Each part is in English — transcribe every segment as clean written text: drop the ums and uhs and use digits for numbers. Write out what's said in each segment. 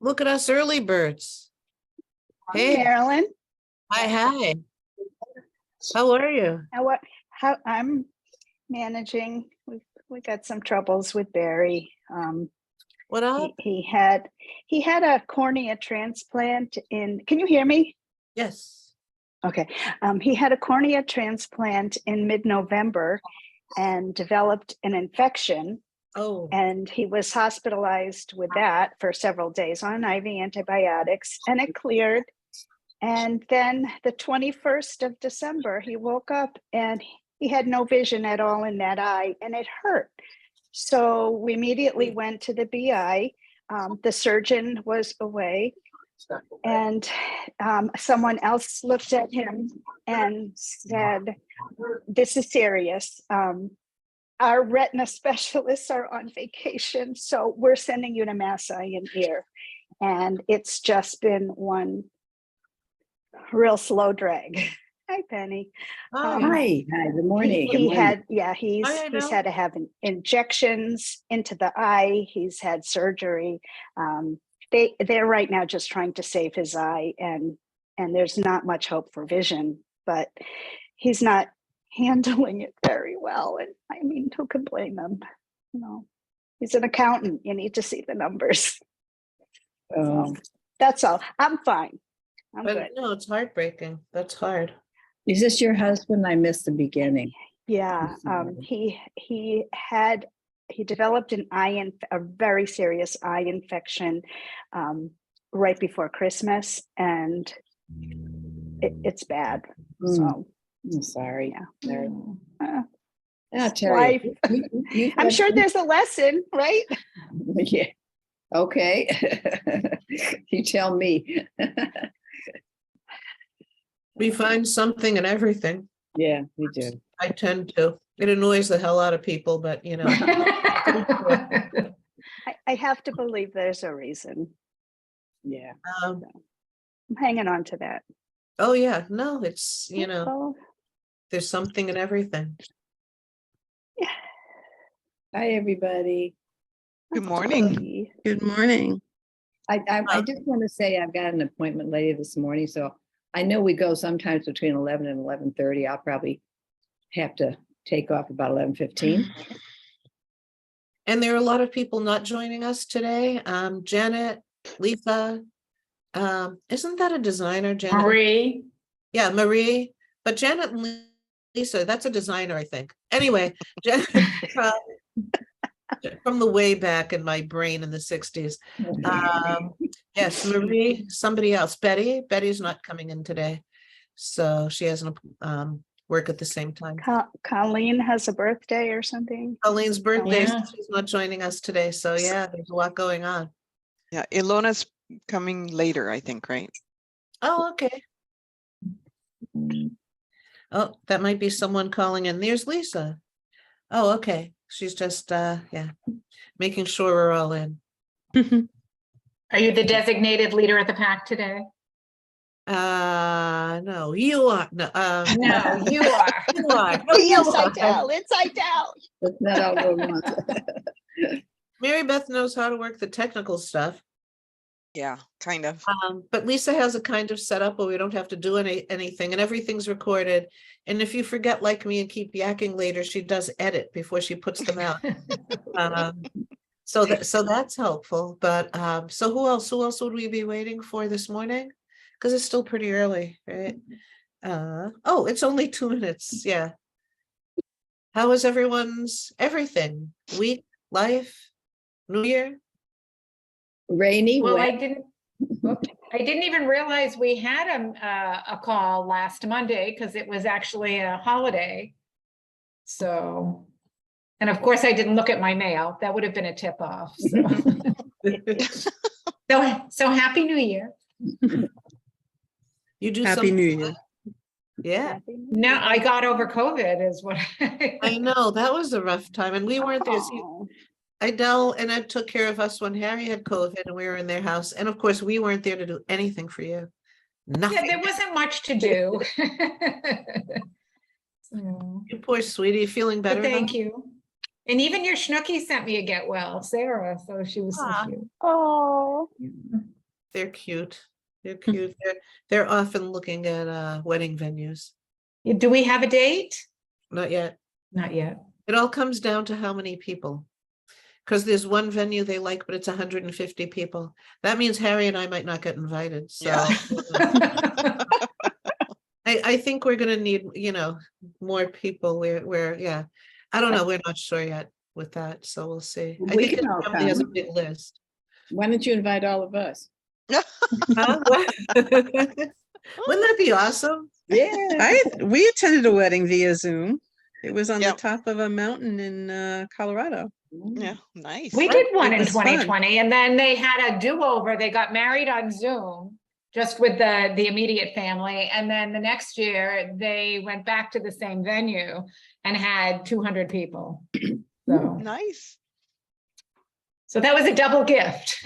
Look at us early birds. Hey, Marilyn, hi. How are you? how I'm managing. We got some troubles with Barry. What up? He had a cornea transplant in. Can you hear me? Yes. Okay. He had a cornea transplant in mid-November and developed an infection. Oh, And he was hospitalized with that for several days on IV antibiotics, and it cleared. And then the 21st of December, he woke up and he had no vision at all in that eye, and it hurt. So we immediately went to the BI. The surgeon was away, and someone else looked at him and said, "This is serious. Our retina specialists are on vacation, so we're sending you to Mass Eye and Ear." And it's just been one real slow drag. Hi, Penny. Hi, good morning. He had, Hi, he's had to have injections into the eye. He's had surgery. They're right now just trying to save his eye, and there's not much hope for vision, but he's not handling it very well. And I mean, who can blame him? You know, he's an accountant. You need to see the numbers. So that's all. I'm fine. I'm but good. no, it's heartbreaking. That's hard. Is this your husband? I missed the beginning. Yeah, he developed a very serious eye infection right before Christmas, and it's bad. So I'm sorry. yeah. I'll tell Life. you. I'm sure there's a lesson, right? Yeah. Okay. You tell me. We find something in everything. Yeah, we do. I tend to. It annoys the hell out of people, but you know. I have to believe there's a reason. Yeah. um, I'm hanging on to that. oh yeah, no, it's So, there's something in everything. yeah. Hi, everybody. Good morning. Good morning. I just want to say I've got an appointment later this morning, so I know we go sometimes between 11 and 11:30. I'll probably have to take off about 11:15. And there are a lot of people not joining us today. Janet, Lisa, isn't that a designer, Janet? Marie. Yeah, Marie. But Janet and Lisa, that's a designer, I think. Anyway, Janet, from the way back in my brain in the 60s. Yes, Marie, somebody else. Betty's not coming in today. So she has an work at the same time. Colleen has a birthday or something. Colleen's birthday, Yeah. so she's not joining us today. So yeah, there's a lot going on. Yeah, Ilona's coming later, I think, right? Oh, okay. Oh, that might be someone calling in. There's Lisa. Oh, okay. She's just making sure we're all in. Are you the designated leader of the pack today? No, you are. No, No, you are. you are. No, Yes, you I are. tell. Inside out. That's not all at once. Maribeth knows how to work the technical stuff. Yeah, kind of. But Lisa has a kind of setup where we don't have to do anything, and everything's recorded. And if you forget, like me, and keep yakking later, she does edit before she puts them out. So that's helpful. But so who else would we be waiting for this morning? Because it's still pretty early, right? Oh, it's only 2 minutes. Yeah. How is everyone's everything? Week, life, New Year? Rainy, Well, wet. I didn't even realize we had a call last Monday because it was actually a holiday. So, and of course I didn't look at my mail. That would have been a tip off. So Happy New Year. You do Happy something. New Year. Yeah, No, I got over COVID is what. I know that was a rough time, and we weren't there. See, Oh, Idell and Ed took care of us when Harry had COVID and we were in their house. And of course, we weren't there to do anything for you. Nothing. Yeah, there wasn't much to do. So, You poor sweetie, feeling but better now? thank you. And even your Schnooky sent me a get well, Sarah, so she was so Aw. cute. Oh, They're cute. They're cute. They're often looking at wedding venues. Do we have a date? Not yet. Not yet. It all comes down to how many people. Because there's one venue they like, but it's 150 people. That means Harry and I might not get invited. So Yeah. I think we're gonna need, more people. Yeah. I don't know. We're not sure yet with that. So we'll see. I We think can his all family has a come. big list. Why don't you invite all of us? Huh? What? Wouldn't that be awesome? Yeah. We attended a wedding via Zoom. It was on the Yep. top of a mountain in Colorado. Yeah, nice. We did one It in was fun. 2020 and then they had a do-over. They got married on Zoom, just with the immediate family. And then the next year they went back to the same venue and had 200 people. So, Nice. so that was a double gift.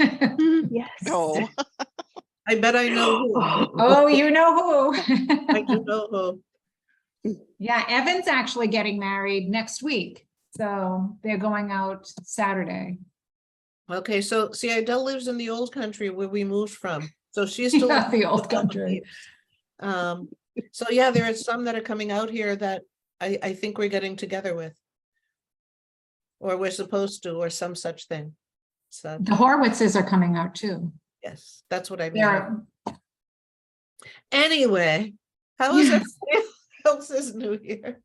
yes. Oh, I bet I know who. Oh, you know I do who. know who. Yeah, Evan's actually getting married next week. So they're going out Saturday. Okay, so see, Idell lives in the old country where we moved from. So she's still. Yeah, the old country. So yeah, there are some that are coming out here that I think we're getting together with. Or we're supposed to, or some such thing. So, The Horwitzes are coming out too. yes, that's what I mean. They're, Anyway, how is Yeah. everybody else's New Year?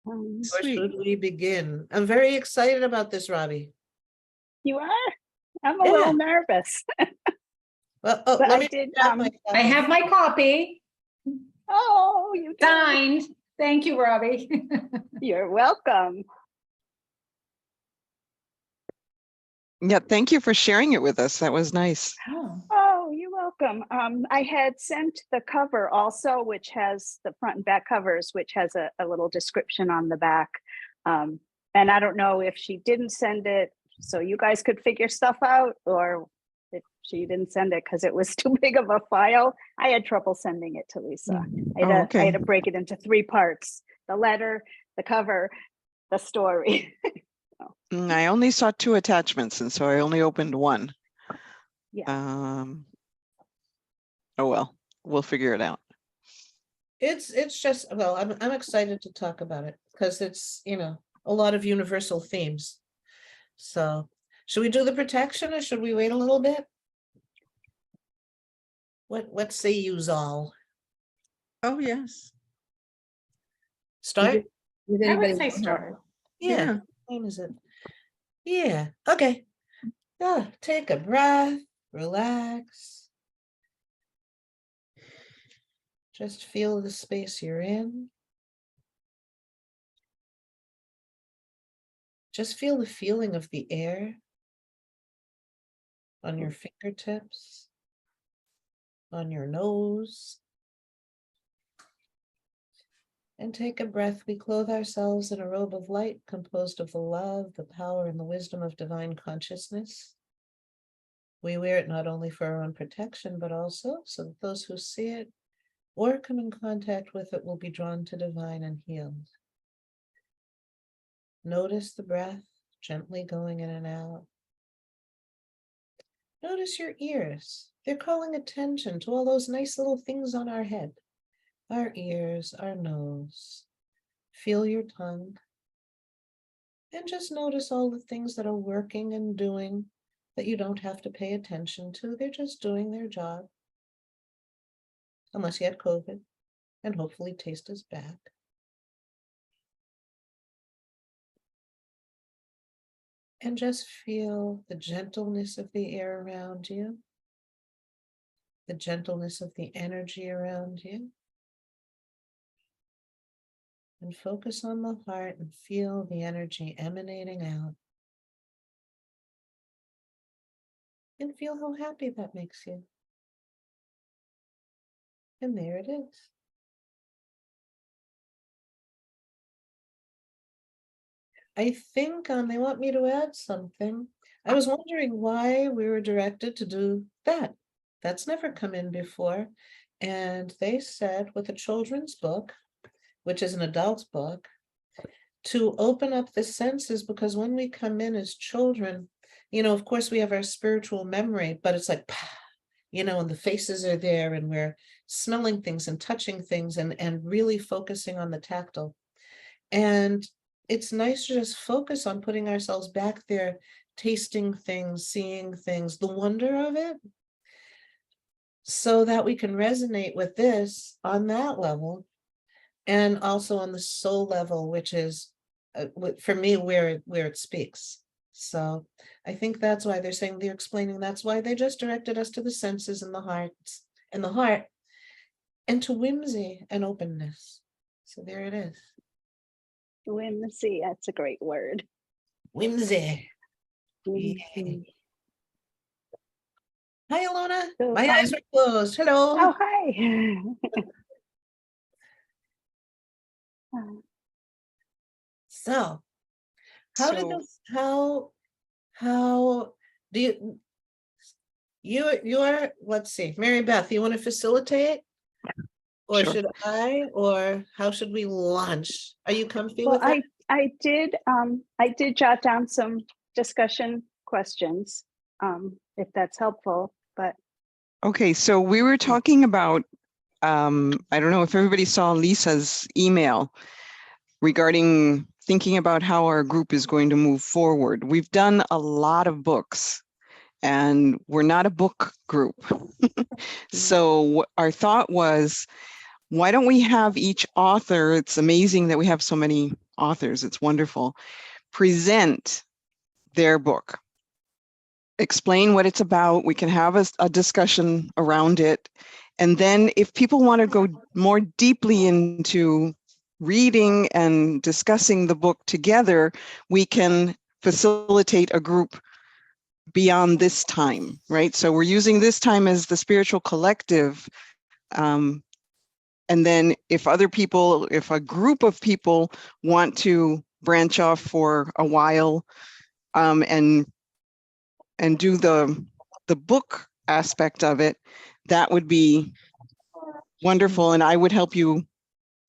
Or Sweet. should we begin? I'm very excited about this, Robbie. You are? I'm a Yeah. little nervous, Well, but let I me did, grab my I have my copy oh, you did. signed. Thank you, Robbie. You're welcome. yeah. Thank you for sharing it with us. That was nice. Oh, Oh, you're welcome. I had sent the cover also, which has the front and back covers, which has a little description on the back. And I don't know if she didn't send it so you guys could figure stuff out, or if she didn't send it because it was too big of a file. I had trouble sending it to Lisa. I had Oh, I had okay. to break it into 3 parts: the letter, the cover, the story. I only saw 2 attachments, and so I only opened one. Yeah. Oh well, we'll figure it out. It's just, well, I'm excited to talk about it because it's, a lot of universal themes. So should we do the protection or should we wait a little bit? What say yous all? Oh, yes. Start? Did I would anybody say want to help? start. Yeah. When is it? Yeah, okay. Take a breath, relax. Just feel the space you're in. Just feel the feeling of the air on your fingertips, on your nose. And take a breath. We clothe ourselves in a robe of light composed of the love, the power, and the wisdom of divine consciousness. We wear it not only for our own protection, but also so that those who see it or come in contact with it will be drawn to divine and healed. Notice the breath gently going in and out. Notice your ears. They're calling attention to all those nice little things on our head. Our ears, our nose. Feel your tongue. And just notice all the things that are working and doing that you don't have to pay attention to. They're just doing their job. Unless you had COVID, and hopefully taste is back. And just feel the gentleness of the air around you, the gentleness of the energy around you. And focus on the heart and feel the energy emanating out. And feel how happy that makes you. And there it is. I think they want me to add something. I was wondering why we were directed to do that. That's never come in before. And they said with a children's book, which is an adult's book, to open up the senses, because when we come in as children, of course we have our spiritual memory, but it's like, and the faces are there and we're smelling things and touching things and really focusing on the tactile. And it's nice to just focus on putting ourselves back there, tasting things, seeing things, the wonder of it, so that we can resonate with this on that level, and also on the soul level, which is for me where it speaks. So I think that's why they're saying, they're explaining, that's why they just directed us to the senses and the hearts and the heart, and to whimsy and openness. So there it is. Whimsy, that's a great word. Whimsy. Whimsy. Hi, Alona. So, My eyes are closed. Hello. Oh, hi. So how did So- this, how do you're, let's see, Maribeth, you want to facilitate? Or Sure. should I, or how should we launch? Are you comfy Well, with that? I did jot down some discussion questions, if that's helpful, but Okay, so we were talking about, I don't know if everybody saw Lisa's email regarding thinking about how our group is going to move forward. We've done a lot of books and we're not a book group. So our thought was, why don't we have each author, it's amazing that we have so many authors, it's wonderful, present their book. Explain what it's about. We can have a discussion around it. And then if people want to go more deeply into reading and discussing the book together, we can facilitate a group beyond this time, right? So we're using this time as the spiritual collective. And then if other people, if a group of people want to branch off for a while and do the book aspect of it, that would be wonderful. And I would help you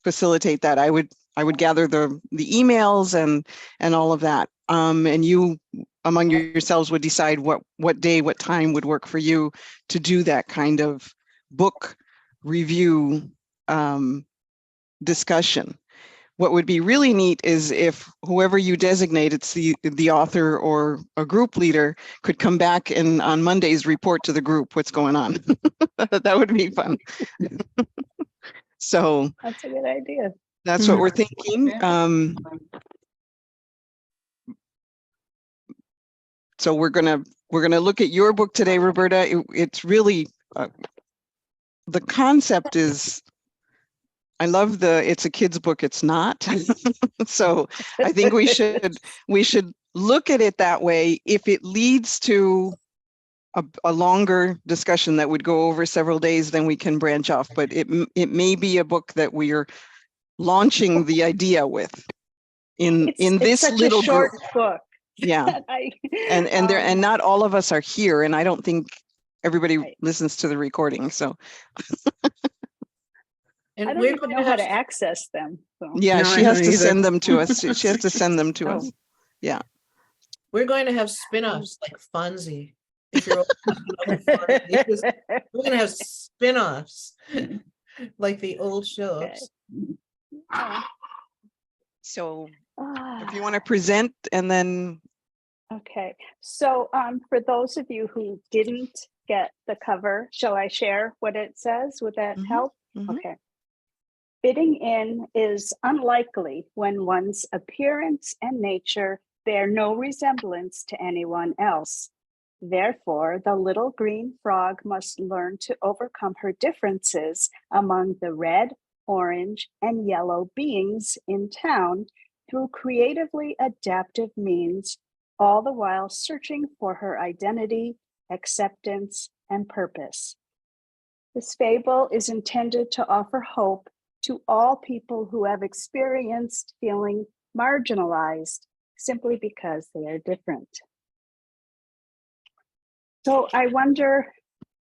facilitate that. I would gather the emails and all of that. And you among yourselves would decide what day, what time would work for you to do that kind of book review discussion. What would be really neat is if whoever you designate, it's the author or a group leader, could come back and on Mondays report to the group what's going on. That would be fun. So that's a good idea. that's what we're thinking. So we're gonna look at your book today, Roberta. It's really the concept is, I love it's a kid's book. It's not. So I think we should look at it that way. If it leads to a longer discussion that would go over several days, then we can branch off. But it may be a book that we are launching the idea with in this such little a short group. book. Yeah, and not all of us are here, and I don't think everybody listens to the recording. So. And I don't we're even going know to how have, to access them. So. Yeah, No, she I has don't to either. send them to us. She has to send them to us. Yeah. we're going to have spin-offs like Fonzie. If you're old enough to know Fonzie, we're going to have spin-offs like the old shows. So Ah, if you want to present and then, okay, so for those of you who didn't get the cover, shall I share what it says? Would that Mhm, help? mhm. Okay. Fitting in is unlikely when one's appearance and nature bear no resemblance to anyone else. Therefore, the little green frog must learn to overcome her differences among the red, orange, and yellow beings in town through creatively adaptive means, all the while searching for her identity, acceptance, and purpose. This fable is intended to offer hope to all people who have experienced feeling marginalized simply because they are different. So I wonder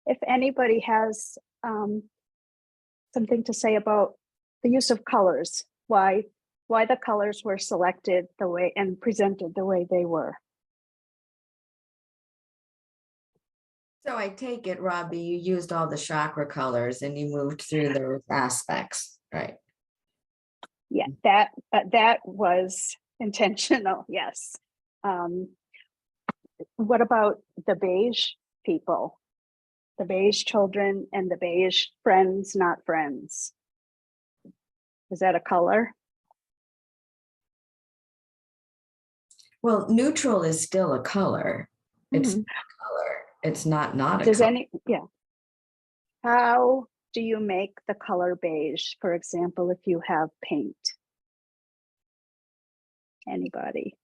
if anybody has something to say about the use of colors, why why the colors were selected the way and presented the way they were. So I take it, Robbie, you used all the chakra colors and you moved through those aspects, right? Yeah, that was intentional, yes. What about the beige people? The beige children and the beige friends, not friends. Is that a color? Well, neutral is still a color. It's Mhm. a color. It's not a Does color. yeah. How do you make the color beige? For example, if you have paint. Anybody?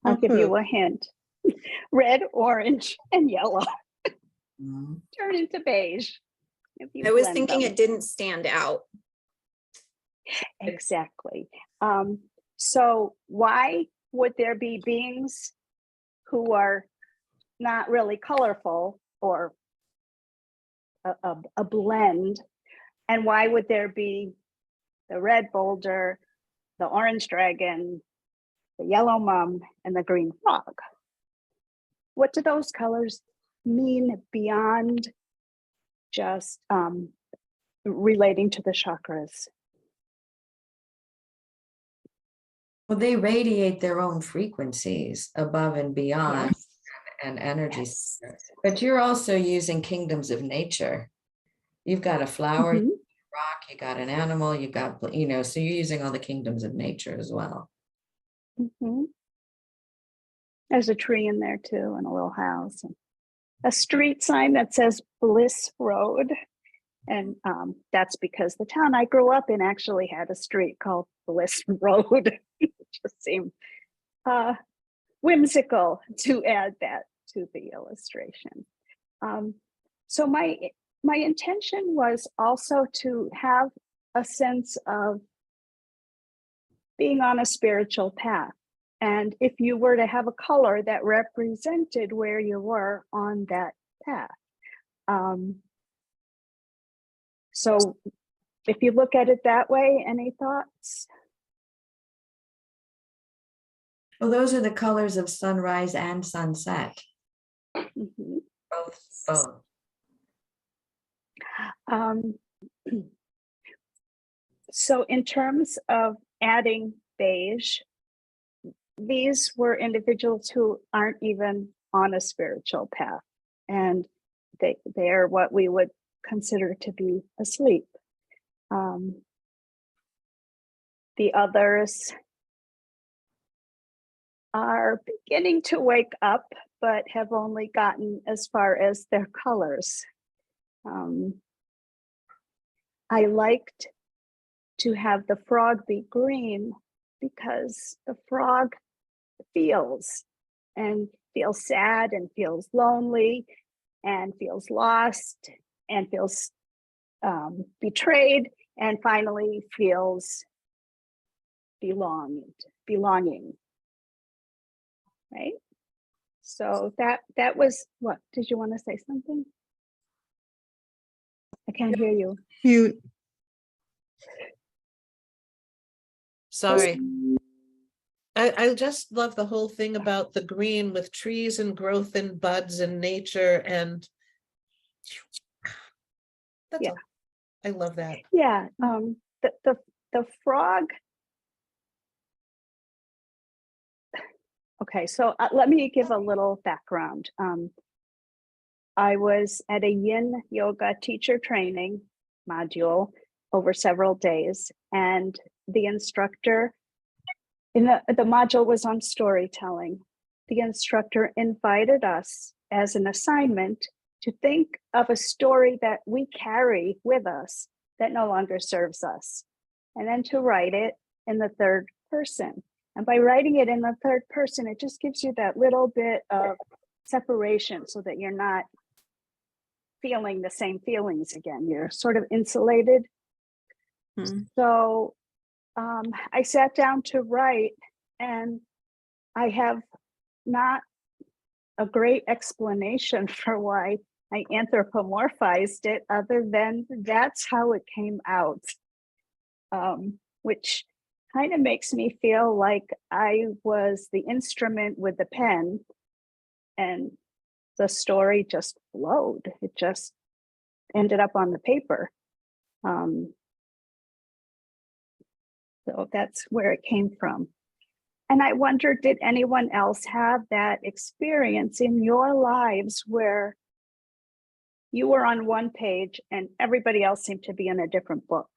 I'll give you a hint. Red, orange, and yellow Mhm. turn into beige. If you I was blend thinking them. it didn't stand out. Exactly. So why would there be beings who are not really colorful or a blend? And why would there be the red boulder, the orange dragon, the yellow mum, and the green frog? What do those colors mean beyond just relating to the chakras? Well, they radiate their own frequencies above and beyond Yes. and energy. Yes. But you're also using kingdoms of nature. You've got a flower, Mhm. rock, you got an animal, you got, so you're using all the kingdoms of nature as well. Mhm. There's a tree in there too, and a little house, and a street sign that says Bliss Road. And that's because the town I grew up in actually had a street called Bliss Road. It just seemed whimsical to add that to the illustration. So my intention was also to have a sense of being on a spiritual path. And if you were to have a color that represented where you were on that path. So if you look at it that way, any thoughts? Well, those are the colors of sunrise and sunset. Mhm. Both. So in terms of adding beige, these were individuals who aren't even on a spiritual path, and they're what we would consider to be asleep. The others are beginning to wake up, but have only gotten as far as their colors. I liked to have the frog be green because the frog feels sad and feels lonely and feels lost and feels betrayed and finally feels belonging, right? So that was what, did you want to say something? I can't hear you. Mute. Sorry. I just love the whole thing about the green with trees and growth and buds and nature, and that's Yeah. all. I love that. Yeah, the frog. Okay, so let me give a little background. I was at a yin yoga teacher training module over several days, and the instructor in the module was on storytelling. The instructor invited us as an assignment to think of a story that we carry with us that no longer serves us, and then to write it in the third person. And by writing it in the third person, it just gives you that little bit of separation so that you're not feeling the same feelings again. You're sort of insulated. Hmm. So I sat down to write, and I have not a great explanation for why I anthropomorphized it, other than that's how it came out. which kind of makes me feel like I was the instrument with the pen and the story just flowed. It just ended up on the paper. So that's where it came from. And I wonder, did anyone else have that experience in your lives where you were on one page and everybody else seemed to be in a different book?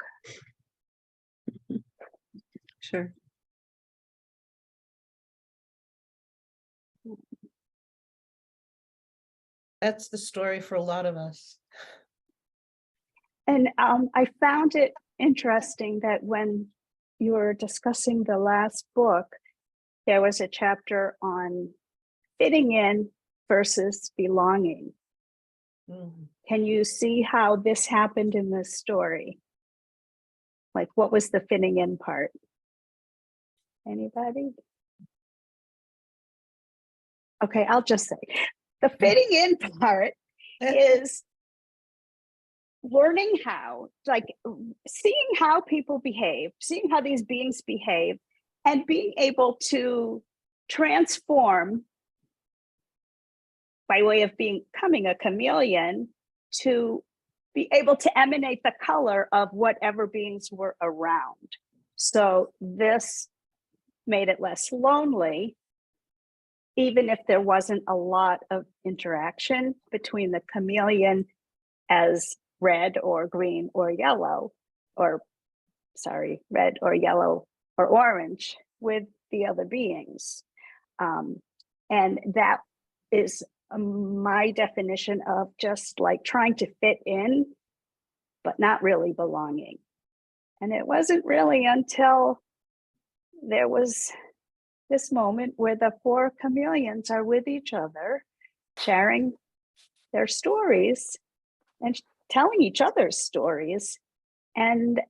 Sure. That's the story for a lot of us. And I found it interesting that when you were discussing the last book, there was a chapter on fitting in versus belonging. Mhm. Can you see how this happened in this story? Like, what was the fitting in part? Anybody? Okay, I'll just say the fitting in part is learning how, like, seeing how people behave, seeing how these beings behave, and being able to transform by way of becoming a chameleon to be able to emanate the color of whatever beings were around. So this made it less lonely, even if there wasn't a lot of interaction between the chameleon as red or green or yellow, or sorry, red or yellow or orange with the other beings. And that is my definition of just like trying to fit in, but not really belonging. And it wasn't really until there was this moment where the four chameleons are with each other, sharing their stories and telling each other's stories. And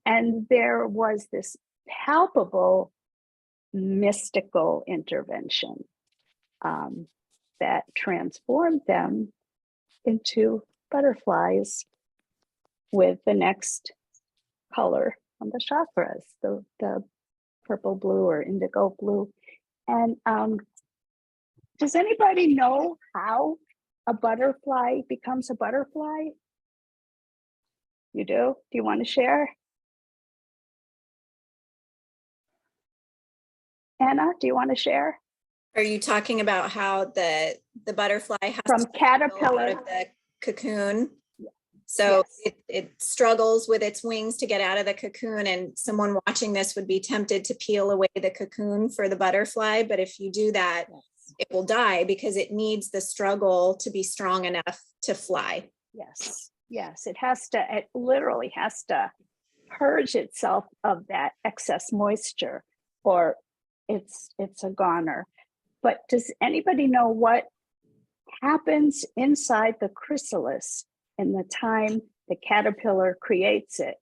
there was this palpable mystical intervention that transformed them into butterflies with the next color on the chakras, the purple blue or indigo blue. And does anybody know how a butterfly becomes a butterfly? You do? Do you want to share? Anna, do you want to share? Are you talking about how the butterfly has From to go caterpillar. out of the cocoon? So Yes. it struggles with its wings to get out of the cocoon, and someone watching this would be tempted to peel away the cocoon for the butterfly. But if you do that, it will die because it needs the struggle to be strong enough to fly. Yes, yes, it literally has to purge itself of that excess moisture, or it's a goner. But does anybody know what happens inside the chrysalis in the time the caterpillar creates it?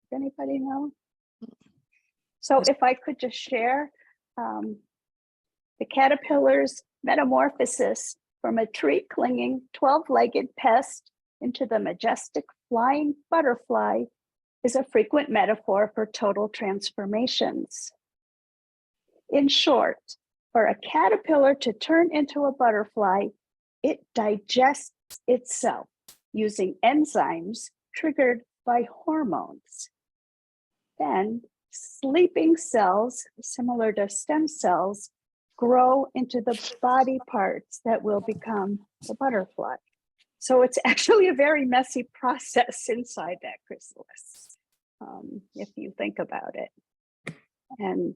Does anybody know? So if I could just share the caterpillar's metamorphosis from a tree-clinging 12-legged pest into the majestic flying butterfly is a frequent metaphor for total transformations. In short, for a caterpillar to turn into a butterfly, it digests itself using enzymes triggered by hormones. Then sleeping cells, similar to stem cells, grow into the body parts that will become the butterfly. So it's actually a very messy process inside that chrysalis, if you think about it. And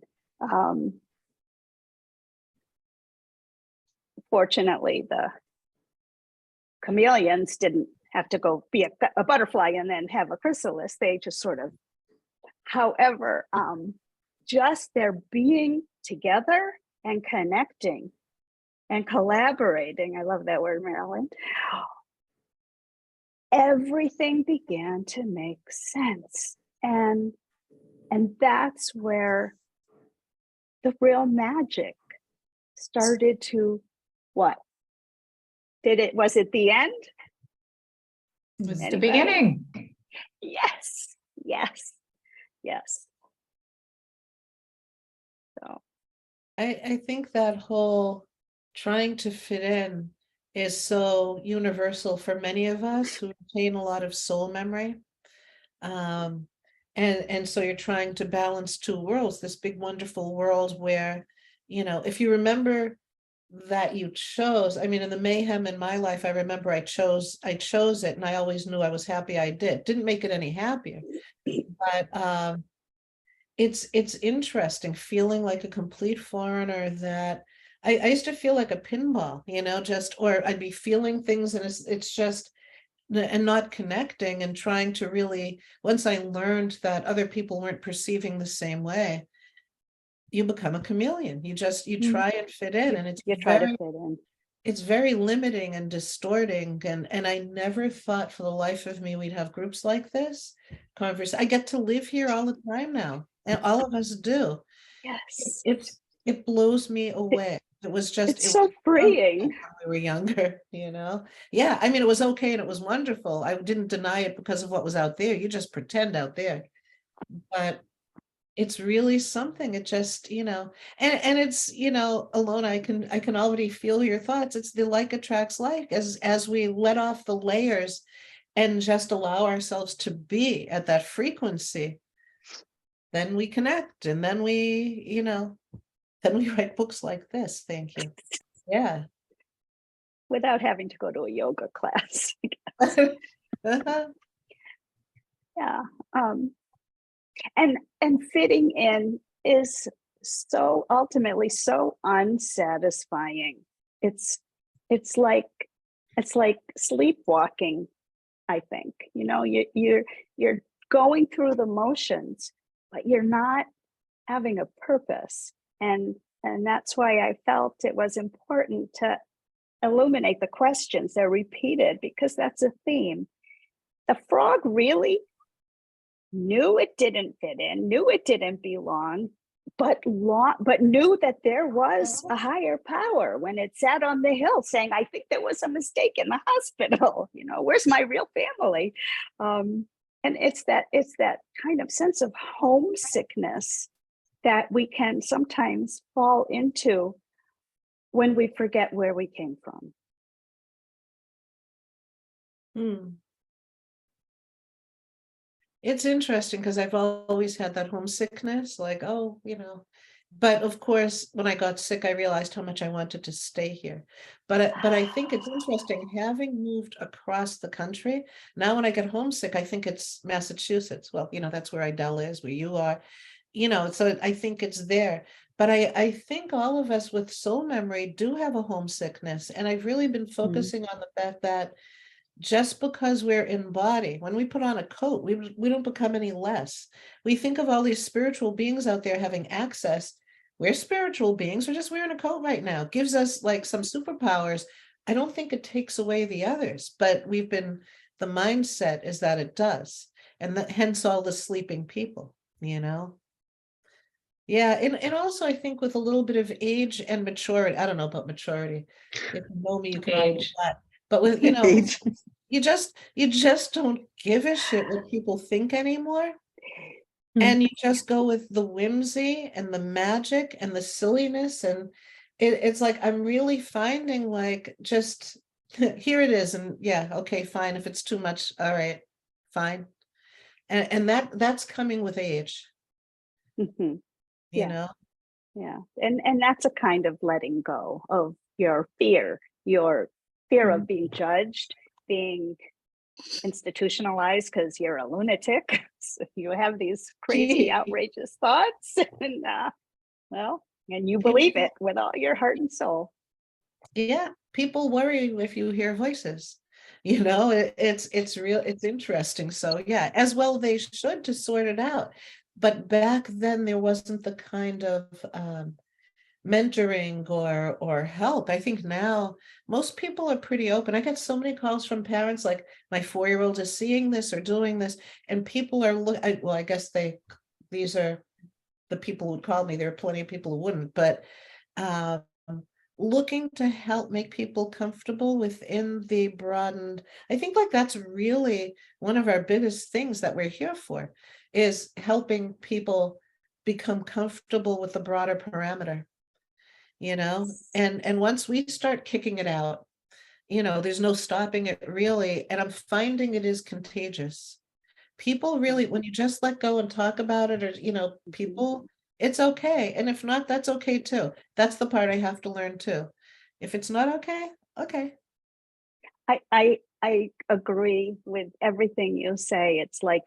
fortunately, the chameleons didn't have to go be a butterfly and then have a chrysalis. They just sort of, however, just their being together and connecting and collaborating, I love that word, Marilyn, everything began to make sense. And that's where the real magic started to, what? Was it the end? It was the Anybody? beginning. Yes, yes, yes. I think that whole trying to fit in is so universal for many of us who retain a lot of soul memory. Um, and so you're trying to balance two worlds, this big, wonderful world where, if you remember that you chose, I mean, in the mayhem in my life, I remember I chose it and I always knew I was happy I did. Didn't make it any happier. But it's interesting feeling like a complete foreigner that I used to feel like a pinball, or I'd be feeling things and it's just and not connecting and trying to really, once I learned that other people weren't perceiving the same way, you become a chameleon. You try and fit in, and You try to fit in. it's very limiting and distorting. And I never thought for the life of me we'd have groups like this. I get to live here all the time now, and all of us do. Yes. It blows me away. It's so freeing. When we were younger, Yeah, I mean, it was okay and it was wonderful. I didn't deny it because of what was out there. You just pretend out there. But it's really something. It just, and it's, Alona, I can already feel your thoughts. It's the like attracts like as we let off the layers and just allow ourselves to be at that frequency, then we connect, and then we write books like this. Thank you. Yeah. Without having to go to a yoga class. Uh-huh. Yeah. And fitting in is so ultimately so unsatisfying. It's like sleepwalking, I think. You're going through the motions, but you're not having a purpose. And that's why I felt it was important to illuminate the questions. They're repeated because that's a theme. The frog really knew it didn't fit in, knew it didn't belong, but knew that there was a higher power when it sat on the hill saying, I think there was a mistake in the hospital. Where's my real family? And it's that kind of sense of homesickness that we can sometimes fall into when we forget where we came from. It's interesting because I've always had that homesickness, like, but of course, when I got sick, I realized how much I wanted to stay here. But I think it's interesting having moved across the country. Now, when I get homesick, I think it's Massachusetts. Well, that's where Idell is, where you are, so I think it's there. But I think all of us with soul memory do have a homesickness. And I've really been focusing on the fact that just because we're in body, when we put on a coat, we don't become any less. We think of all these spiritual beings out there having access. We're spiritual beings. We're just wearing a coat right now. It gives us like some superpowers. I don't think it takes away the others, but the mindset is that it does. And hence all the sleeping people, Yeah, and also I think with a little bit of age and maturity, I don't know about maturity. If you know me, you can all do that. But with, Age. you just don't give a shit what people think anymore. Hmm. And you just go with the whimsy and the magic and the silliness. And it's like, I'm really finding like, just here it is. And yeah, okay, fine. If it's too much, all right, fine. And that's coming with age, Mm-hmm. you know? Yeah. And that's a kind of letting go of your fear of being judged, being institutionalized because you're a lunatic. So you have these crazy, outrageous thoughts, and and you believe it with all your heart and soul. Yeah, people worry if you hear voices. It's real, it's interesting. So yeah, as well they should, to sort it out. But back then there wasn't the kind of mentoring or help. I think now most people are pretty open. I get so many calls from parents like, my 4-year-old is seeing this or doing this, and people are well, I guess these are the people who call me. There are plenty of people who wouldn't, but looking to help make people comfortable within the broadened. I think like that's really one of our biggest things that we're here for, is helping people become comfortable with the broader parameter. and once we start kicking it out, there's no stopping it really. And I'm finding it is contagious. People really, when you just let go and talk about it, or, people, it's okay. And if not, that's okay too. That's the part I have to learn too. If it's not okay, okay. I agree with everything you say. It's like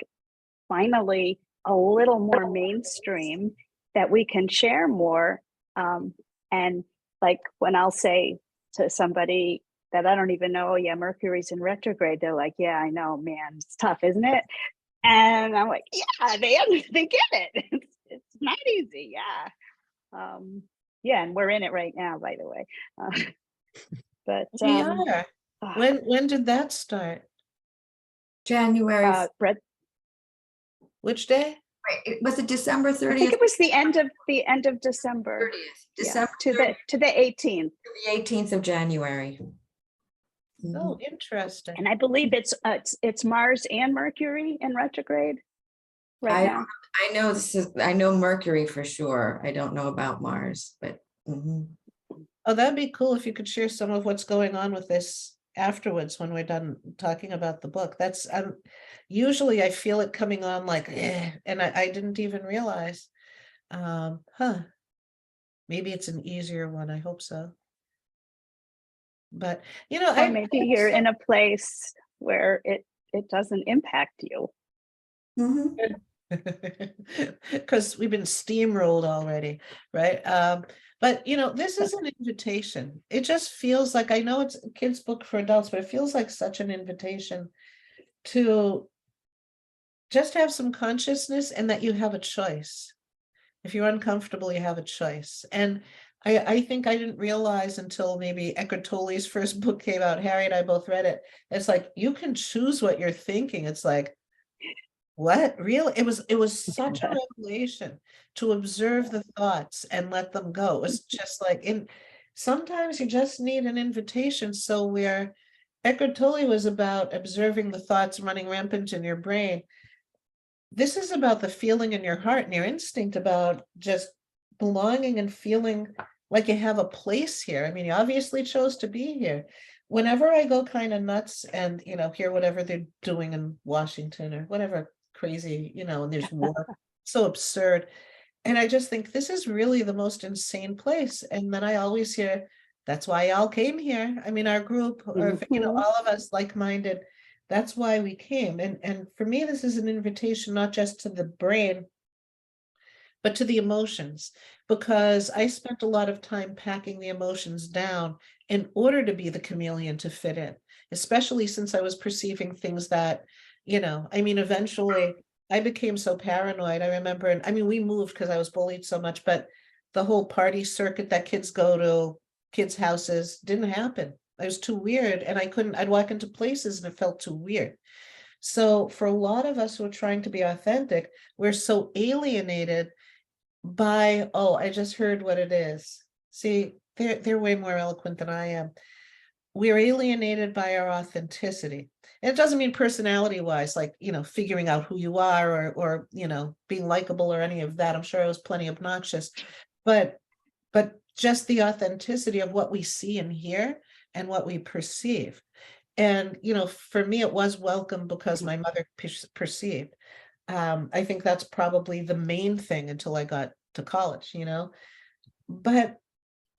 finally a little more mainstream that we can share more. And like when I'll say to somebody that I don't even know, oh yeah, Mercury's in retrograde, they're like, yeah, I know, man, it's tough, isn't it? And I'm like, yeah, they get it. It's not easy, yeah. Yeah, and we're in it right now, by the way. But We are. uh, When did that start? January, Brett, Which day? was it December I think 30th? it was the end of December. 30th, Yeah, December to 30th the 18th. to the 18th of January. Oh, interesting. And I believe it's Mars and Mercury in retrograde right now. I know Mercury for sure. I don't know about Mars, but mhm. Oh, that'd be cool if you could share some of what's going on with this afterwards when we're done talking about the book. That's usually I feel it coming on like, and I didn't even realize. Maybe it's an easier one. I hope so. But Or maybe you're in a place where it doesn't impact you. Mhm. because we've been steamrolled already, right? But this is an invitation. It just feels like, I know it's a kid's book for adults, but it feels like such an invitation to just have some consciousness, and that you have a choice. If you're uncomfortable, you have a choice. And I think I didn't realize until maybe Eckhart Tolle's first book came out. Harry and I both read it. It's like, you can choose what you're thinking. It's like, what? Really? It was such a revelation to observe the thoughts and let them go. It was just like, sometimes you just need an invitation. So where Eckhart Tolle was about observing the thoughts running rampant in your brain, this is about the feeling in your heart and your instinct about just belonging and feeling like you have a place here. I mean, you obviously chose to be here. Whenever I go kind of nuts and, hear whatever they're doing in Washington or whatever crazy, and there's war, so absurd. And I just think this is really the most insane place. And then I always hear, that's why y'all came here. I mean, our group, or, all of us like-minded, that's why we came. And for me, this is an invitation, not just to the brain, but to the emotions, because I spent a lot of time packing the emotions down in order to be the chameleon to fit in, especially since I was perceiving things that, eventually I became so paranoid. I remember, and we moved because I was bullied so much, but the whole party circuit that kids go to, kids' houses, didn't happen. It was too weird. And I'd walk into places and it felt too weird. So for a lot of us who are trying to be authentic, we're so alienated by, oh, I just heard what it is. See, they're way more eloquent than I am. We're alienated by our authenticity. And it doesn't mean personality wise, like, figuring out who you are, or being likable or any of that. I'm sure I was plenty obnoxious, but just the authenticity of what we see and hear and what we perceive. And, for me, it was welcome because my mother perceived. I think that's probably the main thing until I got to college, but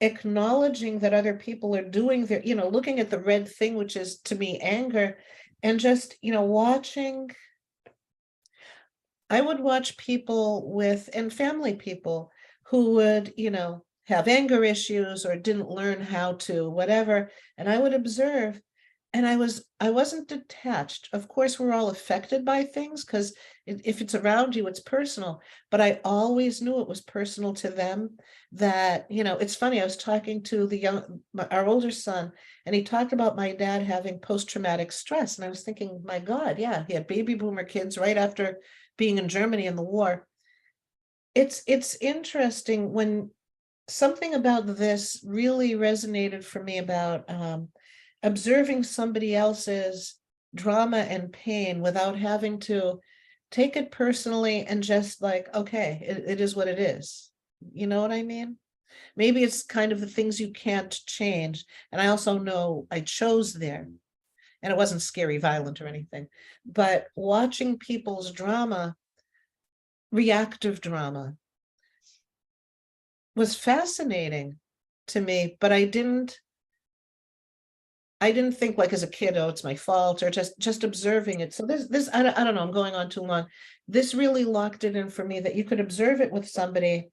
acknowledging that other people are doing their, looking at the red thing, which is to me anger, and just, watching. I would watch people and family people who would, have anger issues or didn't learn how to whatever. And I would observe, and I wasn't detached. Of course, we're all affected by things because if it's around you, it's personal. But I always knew it was personal to them. That, it's funny, I was talking to our older son, and he talked about my dad having post-traumatic stress. And I was thinking, my God, yeah, he had baby boomer kids right after being in Germany in the war. It's interesting when something about this really resonated for me about observing somebody else's drama and pain without having to take it personally and just like, okay, it is what it is. You know what I mean? Maybe it's kind of the things you can't change. And I also know I chose there. And it wasn't scary, violent, or anything. But watching people's drama, reactive drama, was fascinating to me, but I didn't think like as a kid, oh, it's my fault, or just observing it. So this, I don't know, I'm going on too long. This really locked it in for me that you could observe it with somebody,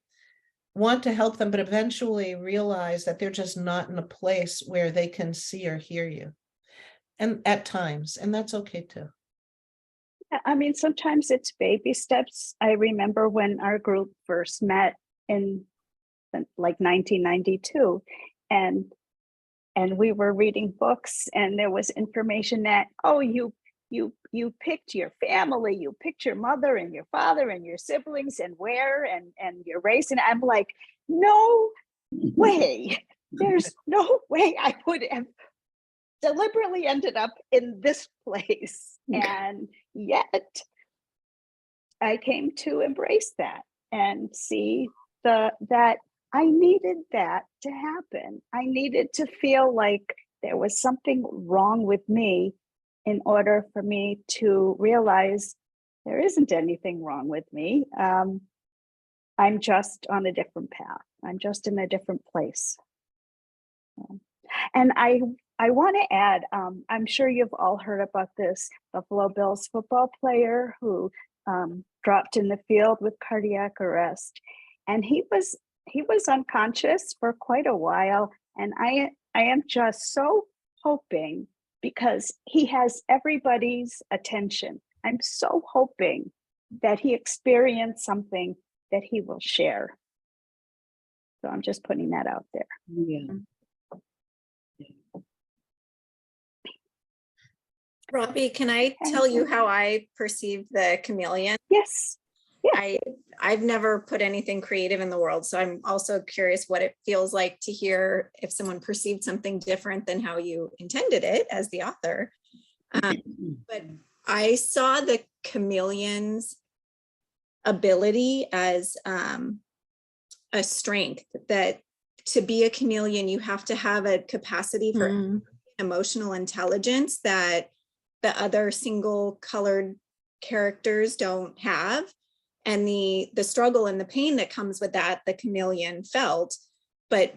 want to help them, but eventually realize that they're just not in a place where they can see or hear you. And at times, and that's okay too. I mean, sometimes it's baby steps. I remember when our group first met in like 1992, and we were reading books, and there was information that, oh, you picked your family, you picked your mother and your father and your siblings and where and your race. And I'm like, no way. There's no way I would have deliberately ended up in this place. And yet I came to embrace that and see that I needed that to happen. I needed to feel like there was something wrong with me in order for me to realize there isn't anything wrong with me. I'm just on a different path. I'm just in a different place. And I want to add, I'm sure you've all heard about this Buffalo Bills football player who dropped in the field with cardiac arrest. And he was unconscious for quite a while. And I am just so hoping, because he has everybody's attention, I'm so hoping that he experienced something that he will share. So I'm just putting that out there. Yeah. Robbie, can I tell you how I perceived the chameleon? Yes. Yeah. I've never put anything creative in the world, so I'm also curious what it feels like to hear if someone perceived something different than how you intended it as the author. But I saw the chameleon's ability as a strength, that to be a chameleon, you have to have a capacity for emotional intelligence that the other single colored characters don't have. And the struggle and the pain that comes with that, the chameleon felt, but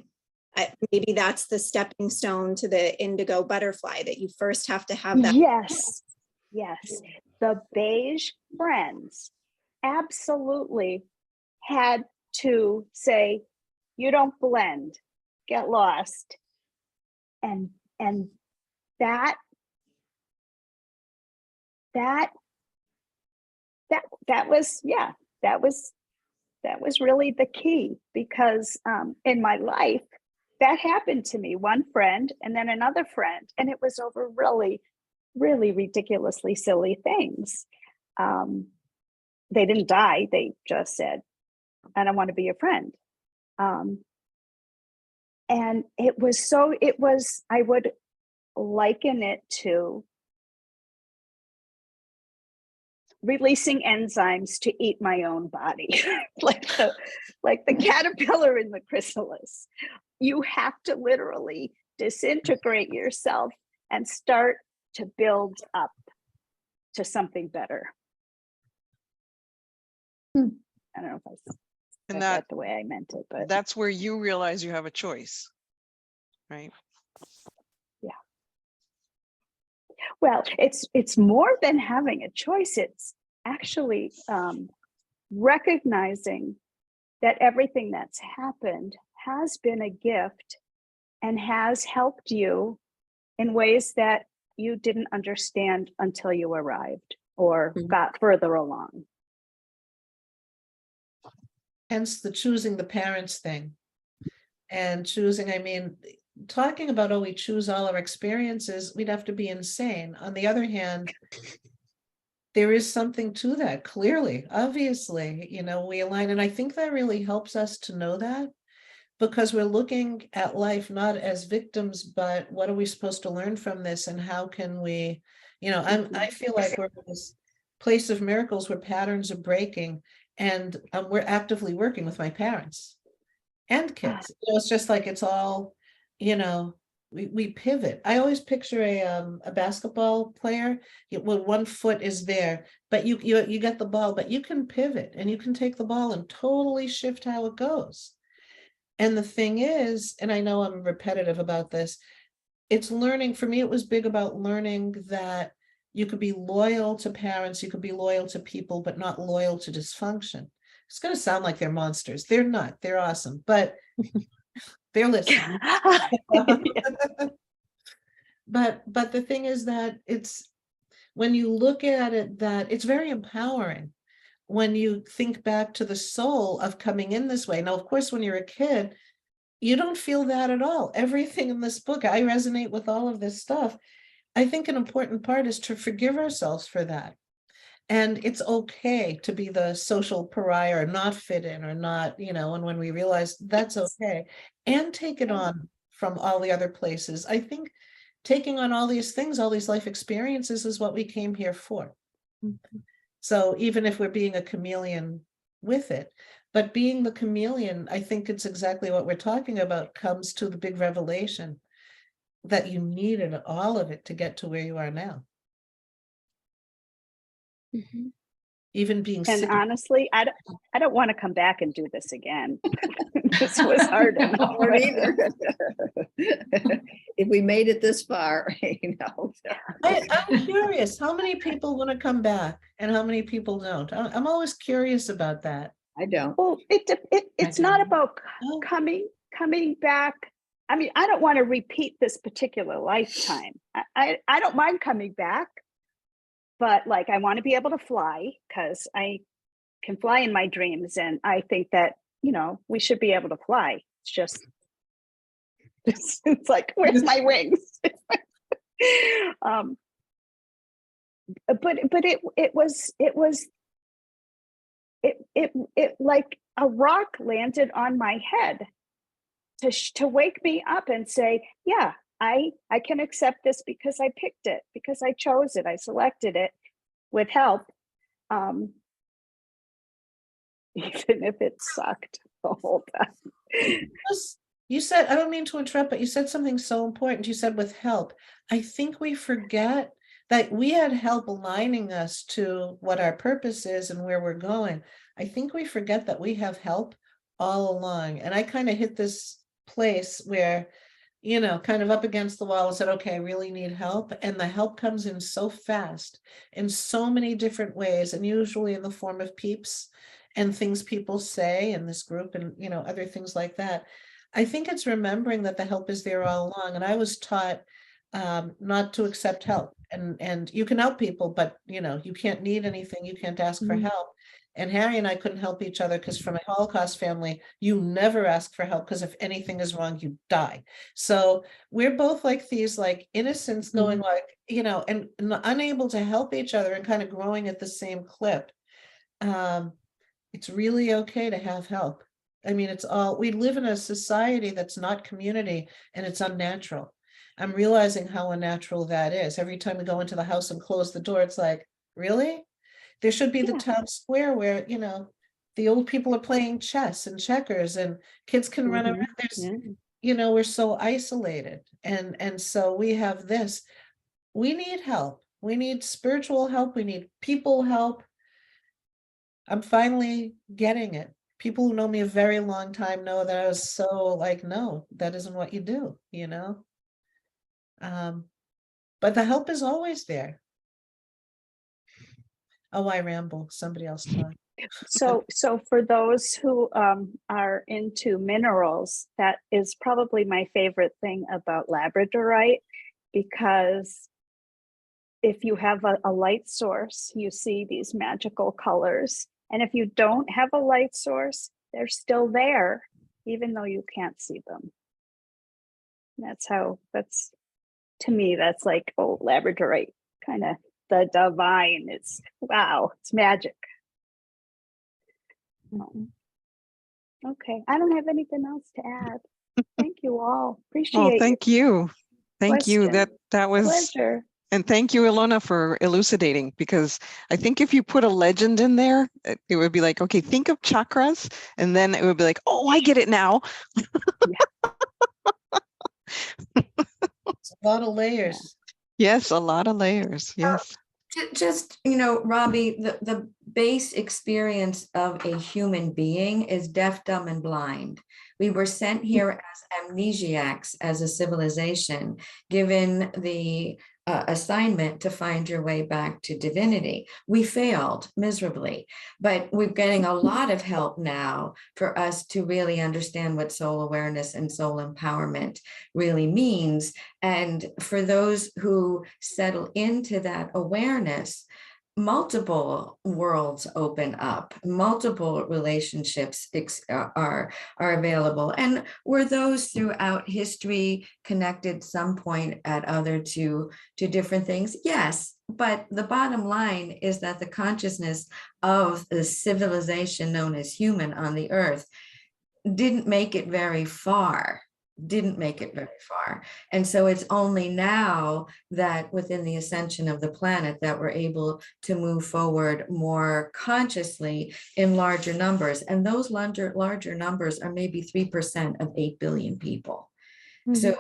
maybe that's the stepping stone to the indigo butterfly, that you first have to have that. Yes. The beige friends absolutely had to say, you don't blend, get lost. And that was really the key, because in my life that happened to me, one friend and then another friend, and it was over really, really ridiculously silly things. They didn't die, they just said, I don't want to be your friend. And I would liken it to releasing enzymes to eat my own body, like the caterpillar in the chrysalis. You have to literally disintegrate yourself and start to build up to something better. I don't know if I said that the way I meant it, but that's where you realize you have a choice, right? well, it's more than having a choice. It's actually recognizing that everything that's happened has been a gift and has helped you in ways that you didn't understand until you arrived or got further along. Hence the choosing the parents thing. And choosing, I mean, talking about, oh, we choose all our experiences, we'd have to be insane. On the other hand, there is something to that, clearly, obviously, we align. And I think that really helps us to know that, because we're looking at life not as victims, but what are we supposed to learn from this? And how can we, I feel like we're in this place of miracles where patterns are breaking, and we're actively working with my parents. and kids. It's just like, it's all, we pivot. I always picture a basketball player, when one foot is there, but you get the ball, but you can pivot and you can take the ball and totally shift how it goes. And the thing is, and I know I'm repetitive about this, it's learning. For me, it was big about learning that you could be loyal to parents, you could be loyal to people, but not loyal to dysfunction. It's going to sound like they're monsters. They're not. They're awesome, but they're listening. But the thing is that it's, when you look at it, that it's very empowering when you think back to the soul of coming in this way. Now, of course, when you're a kid, you don't feel that at all. Everything in this book, I resonate with all of this stuff. I think an important part is to forgive ourselves for that. And it's okay to be the social pariah or not fit in or not, and when we realize that's okay, and take it on from all the other places. I think taking on all these things, all these life experiences is what we came here for. So even if we're being a chameleon with it, but being the chameleon, I think it's exactly what we're talking about, comes to the big revelation that you needed all of it to get to where you are now. Even being And sick. honestly, I don't want to come back and do this again. This was hard enough. Or either. If we made it this far, I'm curious, how many people want to come back and how many people don't? I'm always curious about that. I don't. Well, it's not about Oh. coming back. I mean, I don't want to repeat this particular lifetime. I don't mind coming back, but like, I want to be able to fly, because I can fly in my dreams. And I think that, we should be able to fly. It's just, it's like, where's my wings? But it like a rock landed on my head to wake me up and say, yeah, I can accept this because I picked it, because I chose it, I selected it with help, even if it sucked the whole time. You said, I don't mean to interrupt, but you said something so important. You said with help. I think we forget that we had help aligning us to what our purpose is and where we're going. I think we forget that we have help all along. And I kind of hit this place where, kind of up against the wall and said, okay, I really need help. And the help comes in so fast in so many different ways, and usually in the form of peeps and things people say in this group and, other things like that. I think it's remembering that the help is there all along. And I was taught not to accept help, and you can help people, but you can't need anything. You can't ask for help. And Harry and I couldn't help each other because from a Holocaust family, you never ask for help, because if anything is wrong, you die. So we're both like these like innocents going like, and unable to help each other and kind of growing at the same clip. It's really okay to have help. I mean, we live in a society that's not community, and it's unnatural. I'm realizing how unnatural that is. Every time we go into the house and close the door, it's like, really? There should be the town square where, the old people are playing chess and checkers and kids can run around. There's, we're so isolated. And so we have this, we need help. We need spiritual help. We need people help. I'm finally getting it. People who know me a very long time know that I was so like, no, that isn't what you do, but the help is always there. Oh, I ramble. Somebody else talk. So for those who are into minerals, that is probably my favorite thing about labradorite, because if you have a light source, you see these magical colors. And if you don't have a light source, they're still there, even though you can't see them. That's to me, that's like, oh, labradorite, kind of the divine. It's wow, it's magic. Okay, I don't have anything else to add. Thank you all. Appreciate Oh, thank you. Thank you. question. That was Pleasure. And thank you, Ilona, for elucidating, because I think if you put a legend in there, it would be like, okay, think of chakras, and then it would be like, oh, I get it now. It's a lot of layers. Yes, a lot of layers. Yes. Just, Robbie, the base experience of a human being is deaf, dumb, and blind. We were sent here as amnesiacs, as a civilization, given the assignment to find your way back to divinity. We failed miserably, but we're getting a lot of help now for us to really understand what soul awareness and soul empowerment really means. And for those who settle into that awareness, multiple worlds open up, multiple relationships are available. And were those throughout history connected some point at other to different things? Yes. But the bottom line is that the consciousness of the civilization known as human on the earth didn't make it very far. And so it's only now that within the ascension of the planet that we're able to move forward more consciously in larger numbers. And those larger numbers are maybe 3% of 8 billion people. So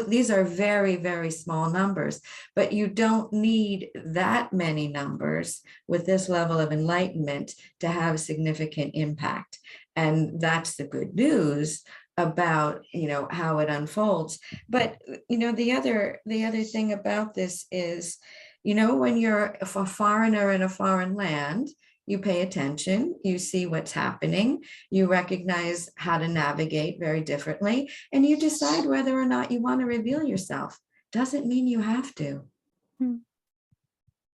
these are very, very small numbers, but you don't need that many numbers with this level of enlightenment to have significant impact. And that's the good news about, how it unfolds. But, the other thing about this is, when you're a foreigner in a foreign land, you pay attention, you see what's happening, you recognize how to navigate very differently, and you decide whether or not you want to reveal yourself. Doesn't mean you have to.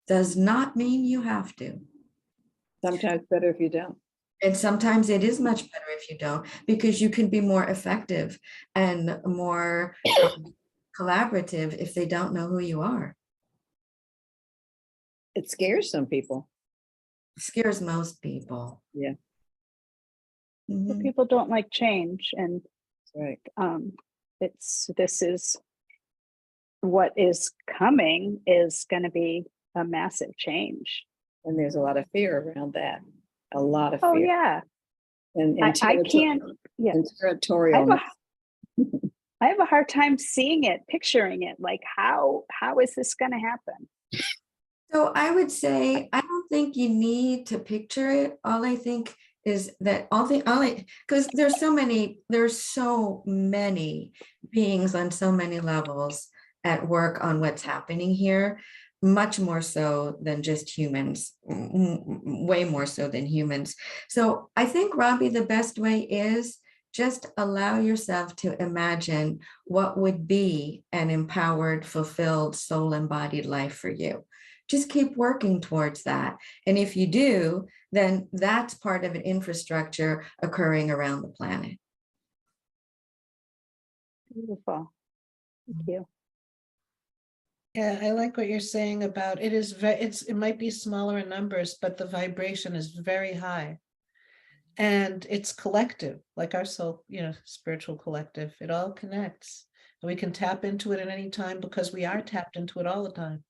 Does not mean you have to. Sometimes better if you don't. And sometimes it is much better if you don't, because you can be more effective and more collaborative if they don't know who you are. It scares some people. It scares most people. Yeah. Mhm. People don't like change, and Right. this is what is coming is going to be a massive change. And there's a lot of fear around that. A lot of fear. Oh yeah, And I can't. Yeah, and territorial. I have a hard time seeing it, picturing it. Like how is this going to happen? So I would say, I don't think you need to picture it. All I think is that because there's so many beings on so many levels at work on what's happening here, much more so than just humans, way more so than humans. So I think, Robbie, the best way is just allow yourself to imagine what would be an empowered, fulfilled, soul-embodied life for you. Just keep working towards that. And if you do, then that's part of an infrastructure occurring around the planet. Beautiful. Thank you. Yeah, I like what you're saying about it it might be smaller in numbers, but the vibration is very high. And it's collective, like our soul, spiritual collective. It all connects. And we can tap into it at any time because we are tapped into it all the time.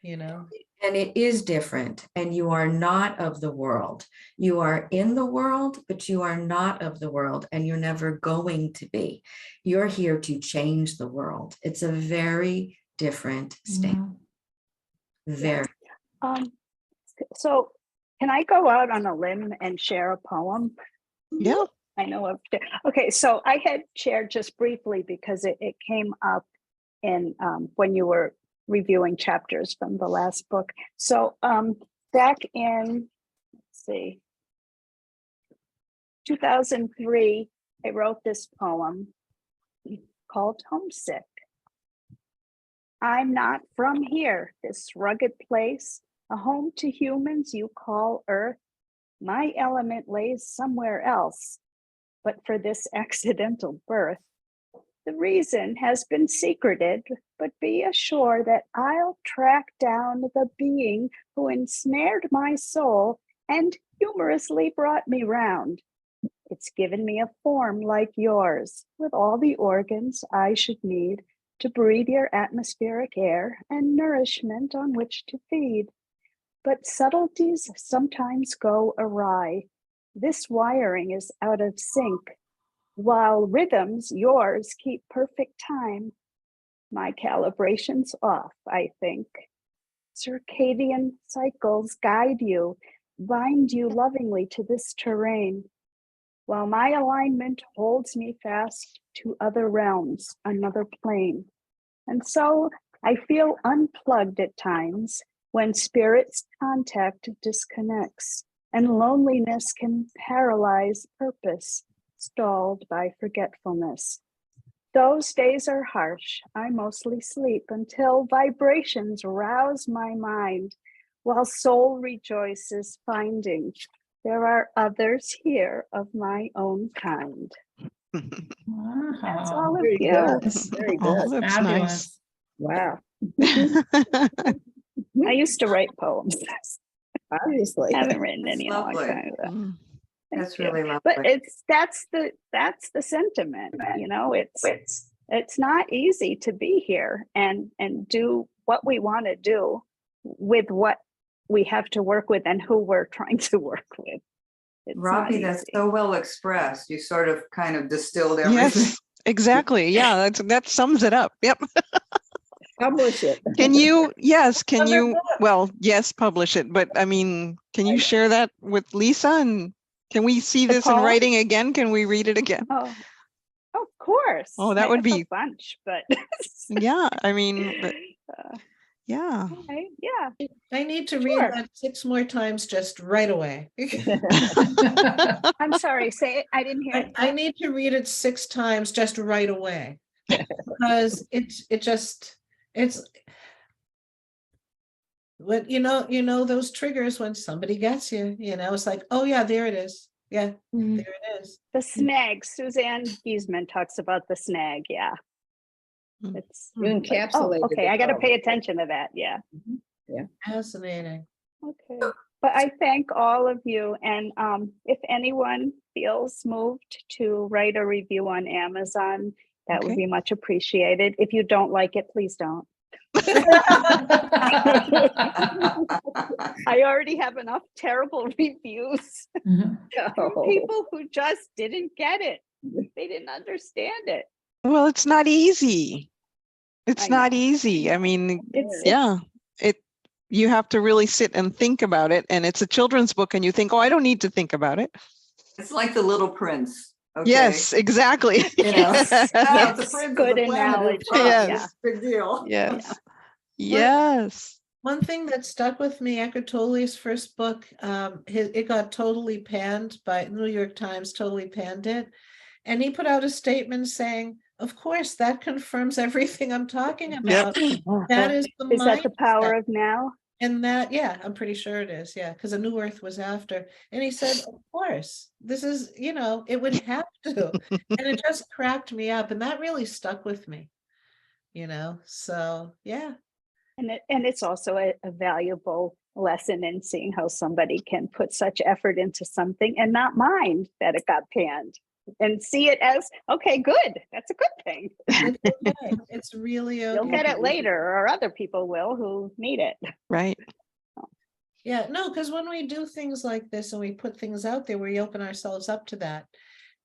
And it is different, and you are not of the world. You are in the world, but you are not of the world, and you're never going to be. You're here to change the world. It's a very different state. Very. So can I go out on a limb and share a poem? Yeah. I know. Okay, so I had shared just briefly because it came up in when you were reviewing chapters from the last book. So back in, 2003, I wrote this poem called Homesick. I'm not from here, this rugged place, a home to humans you call Earth. My element lays somewhere else, but for this accidental birth, the reason has been secreted, but be assured that I'll track down the being who ensnared my soul and humorously brought me round. It's given me a form like yours, with all the organs I should need, to breathe your atmospheric air and nourishment on which to feed. But subtleties sometimes go awry. This wiring is out of sync, while rhythms, yours, keep perfect time. My calibration's off, I think. Circadian cycles guide you, bind you lovingly to this terrain, while my alignment holds me fast to other realms, another plane. And so I feel unplugged at times when spirit's contact disconnects, and loneliness can paralyze purpose, stalled by forgetfulness. Those days are harsh. I mostly sleep until vibrations rouse my mind, while soul rejoices finding there are others here of my own kind. That's all of Very you. good. Very Oh, good. that's nice. Wow. I used to write poems. Obviously. I haven't written That's any in a long lovely. time. But Mm. That's thank you. really lovely. But that's the sentiment, you know, it's not easy to be here and do what we want to do with what we have to work with and who we're trying to work with. It's not Robbie, that's easy. so well expressed. You sort of kind of distilled everything. Yes, exactly. Yeah, that sums it up. Yep. Publish it. Can you, yes, can Another you, book. well, yes, publish it, but I mean, can you share that with Lisa? And can we see The this in poem? writing again? Can we read it again? Oh, of course. Oh, that I would have be- a bunch, but Yeah, I mean, uh, yeah. okay, yeah. I need to Sure. read that 6 more times just right away. I'm sorry, say it. I didn't hear. I need to read it 6 times just right away. Because it's what you know those triggers when somebody gets you, it's like, oh yeah, there it is. Yeah, Mm. there it is. The snag, Suzanne Giesman talks about the snag, yeah. Mm. It's You oh, encapsulated. okay, it I gotta all. pay attention to that, yeah. Fascinating. Okay, but I thank all of you, and if anyone feels moved to write a review on Amazon, that would Okay. be much appreciated. If you don't like it, please don't. I already have enough terrible reviews. Mhm. from Oh. people who just didn't get it. They didn't understand it. Well, it's not easy. It's I not know, easy. I mean, It's yeah, you have to really sit and think about it. And it's a children's book and you think, oh, I don't need to think about it. It's like the Little Prince. Okay? Yes, exactly. You know, Yes, oh, it's a prince of good the planet of analogy, Earth. yeah. It's a big deal. Yes. Yes. One thing that stuck with me, Eckhart Tolle's first book, it got totally panned by New York Times, totally panned it. And he put out a statement saying, of course, that confirms everything I'm talking about. That is the Is that the power mindset. of now? And that, yeah, I'm pretty sure it is. Yeah, because A New Earth was after. And he said, of course, this is, it would have to. And it just cracked me up. And that really stuck with me, so yeah. And it's also a valuable lesson in seeing how somebody can put such effort into something and not mind that it got panned and see it as, okay, good. That's a good thing. It's okay. It's really okay. You'll get it later, or other people will who need it. Right. Yeah, no, because when we do things like this and we put things out there, we open ourselves up to that.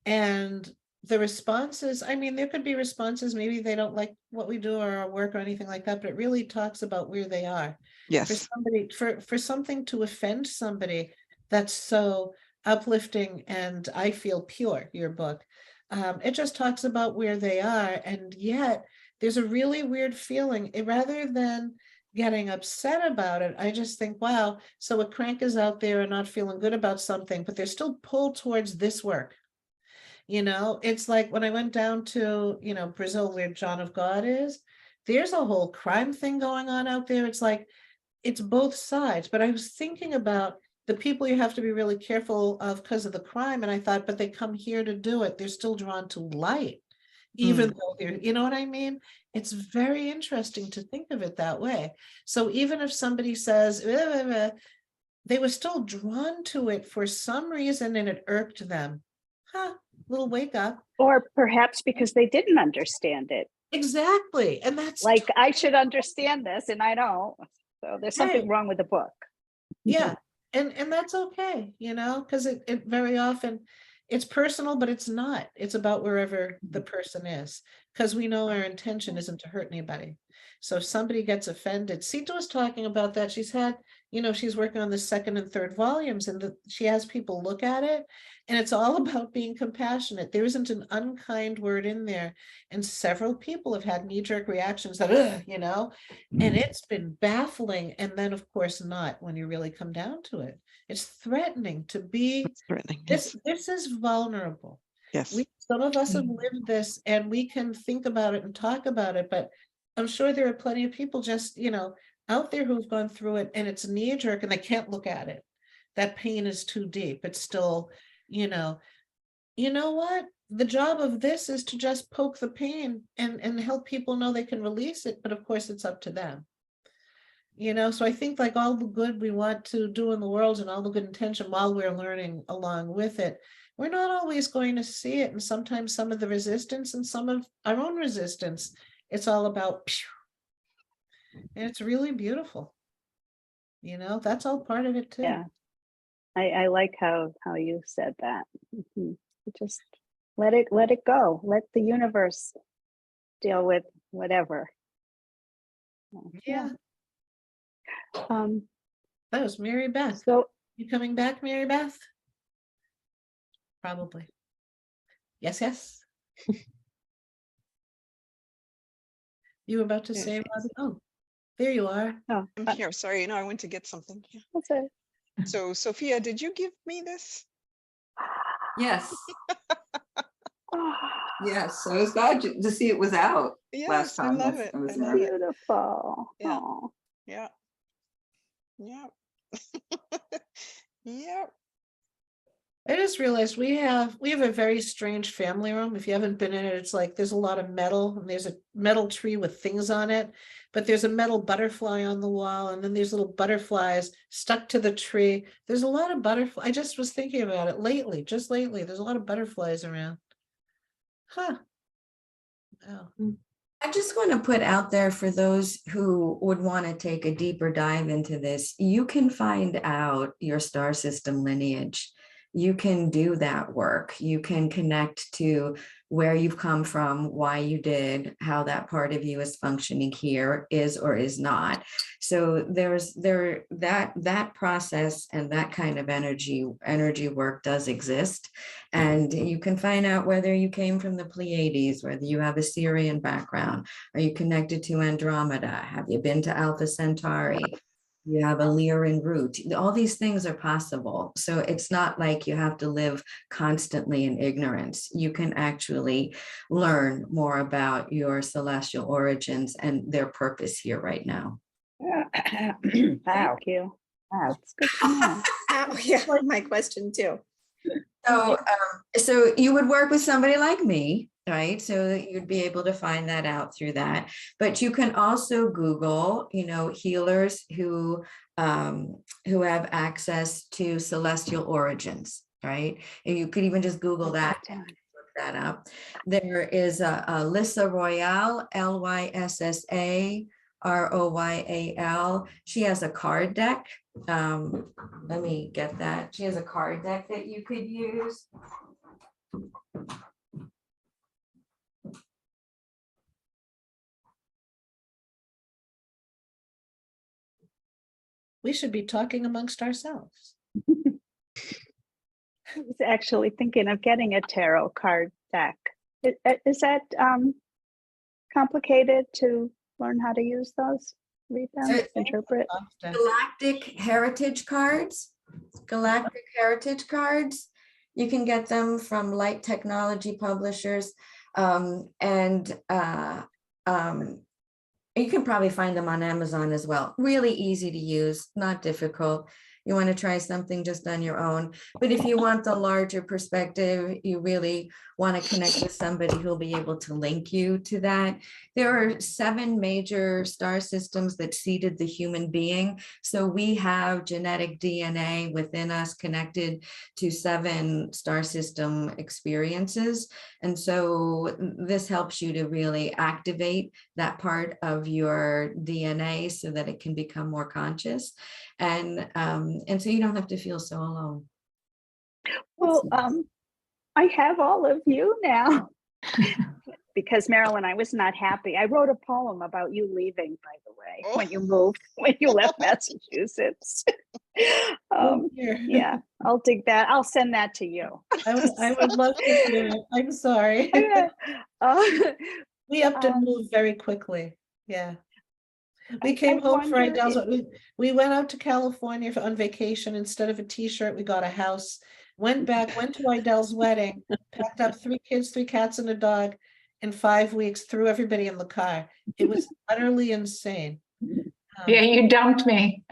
And the responses, I mean, there could be responses, maybe they don't like what we do or our work or anything like that, but it really talks about where they are. For Yes. somebody, for something to offend somebody, that's so uplifting and I feel pure, your book. It just talks about where they are, and yet there's a really weird feeling. Rather than getting upset about it, I just think, wow, so a crank is out there and not feeling good about something, but they're still pulled towards this work. It's like when I went down to, Brazil, where John of God is, there's a whole crime thing going on out there. It's like, it's both sides. But I was thinking about the people you have to be really careful of because of the crime. And I thought, but they come here to do it. They're still drawn to light, even though they're, you know what I mean? It's very interesting to think of it that way. So even if somebody says, they were still drawn to it for some reason and it irked them. little wake up. Or perhaps because they didn't understand it. Exactly. And that's Like, I should understand this and I don't. So there's something Right. wrong with the book. Yeah, and that's okay, because it very often it's personal, but it's not. It's about wherever the person is, because we know our intention isn't to hurt anybody. So if somebody gets offended, Sita was talking about that. She's had, she's working on the second and third volumes, and she has people look at it, and it's all about being compassionate. There isn't an unkind word in there, and several people have had knee-jerk reactions that, and it's been baffling. And then, of course, not when you really come down to it. It's threatening to be. It's threatening. Yes. This is vulnerable. Yes. Some of us have lived this, and we can think about it and talk about it, but I'm sure there are plenty of people just, out there who've gone through it, and it's knee jerk and they can't look at it. That pain is too deep. It's still, you know what? The job of this is to just poke the pain and help people know they can release it. But of course, it's up to them. So I think like all the good we want to do in the world and all the good intention while we're learning along with it, we're not always going to see it. And sometimes some of the resistance and some of our own resistance, it's all about, and it's really beautiful. That's all part of it too. Yeah. I like how you said that. Just let it go. Let the universe deal with whatever. Yeah. Um, That was Maribeth. so You coming back, Maribeth? Probably. Yes. You were about to Yes, say, yes. Robbie? Oh, there you are. oh, I'm here. Sorry, I went to get something. Yeah. that's it. So, Sophia, did you give me this? Yes, Oh, yes. I was glad to see it was out last Yes, I time. love Yes, it. I was I there. love it. beautiful. Yeah. Oh. Yeah. Yeah. Yeah. I just realized we have a very strange family room. If you haven't been in it, it's like there's a lot of metal, and there's a metal tree with things on it, but there's a metal butterfly on the wall, and then there's little butterflies stuck to the tree. There's a lot of butterflies. I just was thinking about it just lately. There's a lot of butterflies around. Huh. Oh. I just want to put out there for those who would want to take a deeper dive into this, you can find out your star system lineage. You can do that work. You can connect to where you've come from, why you did, how that part of you is functioning here, is or is not. So that process and that kind of energy work does exist. And you can find out whether you came from the Pleiades, whether you have a Syrian background, are you connected to Andromeda? Have you been to Alpha Centauri? You have a Lyran root. All these things are possible. So it's not like you have to live constantly in ignorance. You can actually learn more about your celestial origins and their purpose here right now. Thank you. Wow, it's good to know. Ow, yeah, my question too. So you would work with somebody like me, right? So that you'd be able to find that out through that. But you can also Google, healers who have access to celestial origins, right? And you could even just Google that. Look that up. There is a Lissa Royale, LYSSA ROYAL. She has a card deck. Let me get that. She has a card deck that you could use. We should be talking amongst ourselves. I was actually thinking of getting a tarot card deck. Is that complicated to learn how to use those? Read them, So- interpret? Galactic heritage cards. You can get them from Light Technology Publishers. You can probably find them on Amazon as well. Really easy to use, not difficult. you want to try something just on your own. But if you want the larger perspective, you really want to connect with somebody who'll be able to link you to that. There are 7 major star systems that seeded the human being. So we have genetic DNA within us connected to 7 star system experiences. And so this helps you to really activate that part of your DNA so that it can become more conscious. And so you don't have to feel so alone. Well, I have all of you now. Because Marilyn, I was not happy. I wrote a poem about you leaving, by the way, when you moved, when you left Massachusetts. Yeah, I'll dig that. I'll send that to you. I would love to hear it. I'm sorry. We upped and moved very quickly. Yeah. We came home for wonder Idell's. We went out to California on vacation. Instead of a t-shirt, we got a house. Went back, went to Idell's wedding, packed up 3 kids, 3 cats, and a dog. In 5 weeks, threw everybody in the car. It was utterly insane. Yeah, you dumped me.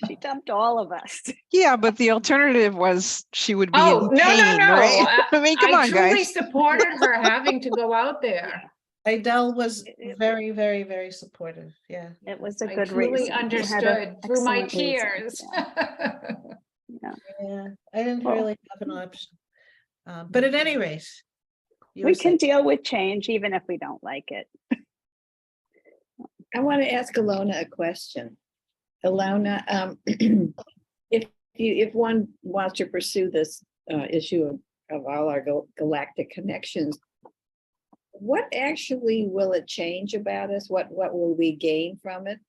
She dumped all of us. Yeah, but the alternative was she would be Oh, in no, pain, no, no. right? I mean, come I on, truly guys. supported her having to go out there. Idell was very, very, very supportive. Yeah. It was a I good truly reason. You had an understood through my excellent reason. tears. Yeah. Yeah. I didn't Well- really have an option. But at any rate, you We were can saying- deal with change even if we don't like it. I want to ask Alona a question. Alona, if one wants to pursue this issue of all our galactic connections, what actually will it change about us? What will we gain from it?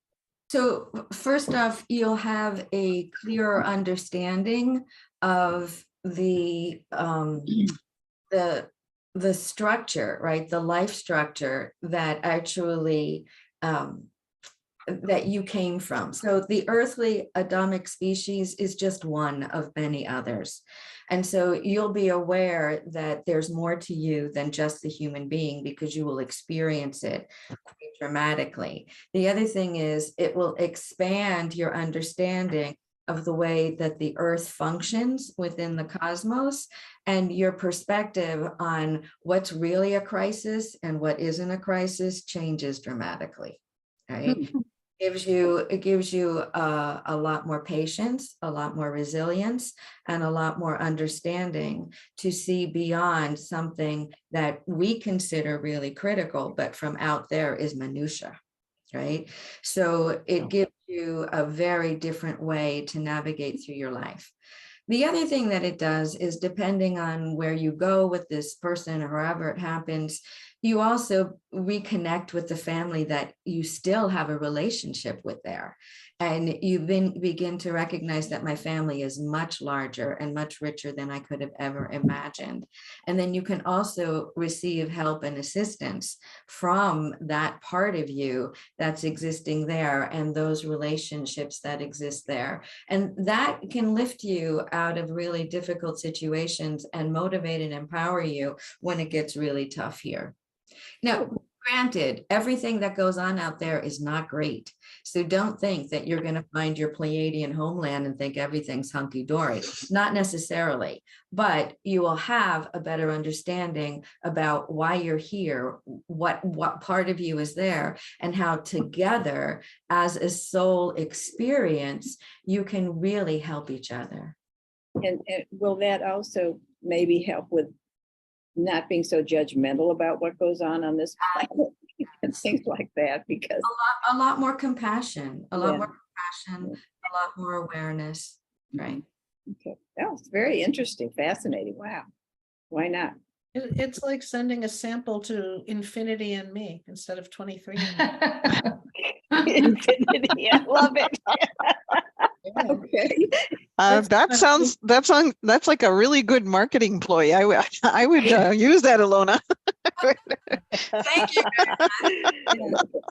So first off, you'll have a clearer understanding of the structure, right? The life structure that actually that you came from. So the earthly Adamic species is just one of many others. And so you'll be aware that there's more to you than just the human being because you will experience it quite dramatically. The other thing is it will expand your understanding of the way that the earth functions within the cosmos and your perspective on what's really a crisis and what isn't a crisis changes dramatically, right? It gives you a lot more patience, a lot more resilience, and a lot more understanding to see beyond something that we consider really critical, but from out there is minutia, right? So it gives you a very different way to navigate through your life. The other thing that it does is depending on where you go with this person or wherever it happens, you also reconnect with the family that you still have a relationship with there. And you begin to recognize that my family is much larger and much richer than I could have ever imagined. And then you can also receive help and assistance from that part of you that's existing there and those relationships that exist there. And that can lift you out of really difficult situations and motivate and empower you when it gets really tough here. Now, granted, everything that goes on out there is not great. So don't think that you're going to find your Pleiadian homeland and think everything's hunky-dory. Not necessarily, but you will have a better understanding about why you're here, what part of you is there, and how together as a soul experience, you can really help each other. And will that also maybe help with not being so judgmental about what goes on this planet and things like that? Because a lot more compassion, a lot Yeah. more compassion, a lot more awareness, right? okay, that was very interesting, fascinating. Wow, why not? It's like sending a sample to infinity and me instead of 23. Infinity, I love it. Okay. That's like a really good marketing ploy. I would use that, Alona. Thank you.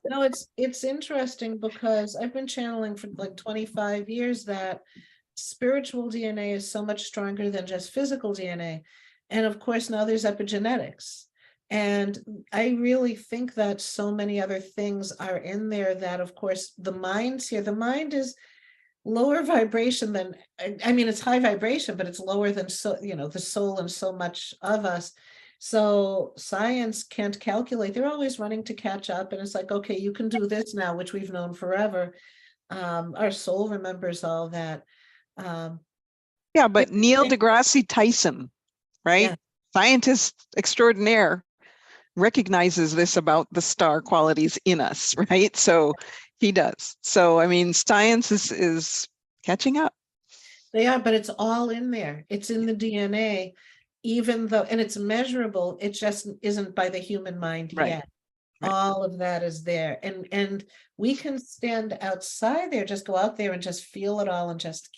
No, it's interesting because I've been channeling for like 25 years that spiritual DNA is so much stronger than just physical DNA. And of course, now there's epigenetics. And I really think that so many other things are in there that, of course, the mind's here. The mind is lower vibration than, I mean, it's high vibration, but it's lower than the soul and so much of us. So science can't calculate. They're always running to catch up. And it's like, okay, you can do this now, which we've known forever. Our soul remembers all that. Yeah, but Neil deGrasse Tyson, right? Yeah. Scientist extraordinaire, recognizes this about the star qualities in us, right? So he does. So, I mean, science is catching up. They are, but it's all in there. It's in the DNA, even though, and it's measurable. It just isn't by the human mind Right. yet. Right. All of that is there. And we can stand outside there, just go out there and just feel it all and just,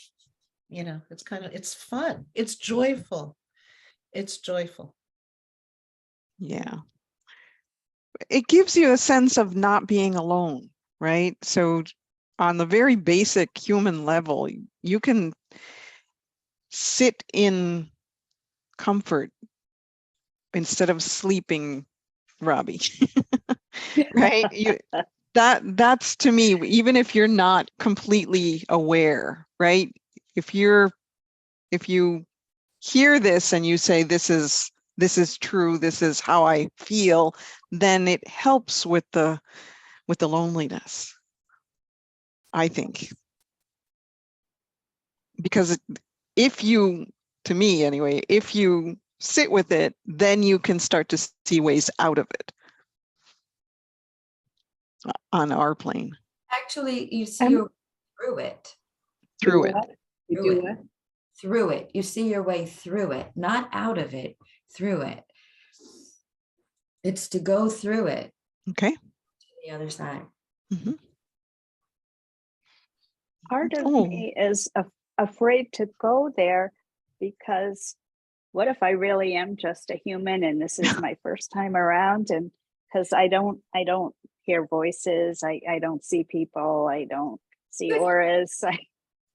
it's fun. It's joyful. It's joyful. Yeah. It gives you a sense of not being alone, right? So on the very basic human level, you can sit in comfort instead of sleeping, Robbie. Right? That's to me, even if you're not completely aware, right? If you hear this and you say, this is true, this is how I feel, then it helps with the loneliness, I think. Because to me anyway, if you sit with it, then you can start to see ways out of it on our plane. Actually, you see your way through it. Through it. You do what? Through it. You see your way through it, not out of it, through it. It's to go through it. Okay. To the other side. Mm-hmm. Part of me is afraid to go there because what if I really am just a human and this is my first time around? And because I don't hear voices, I don't see people, I don't see auras.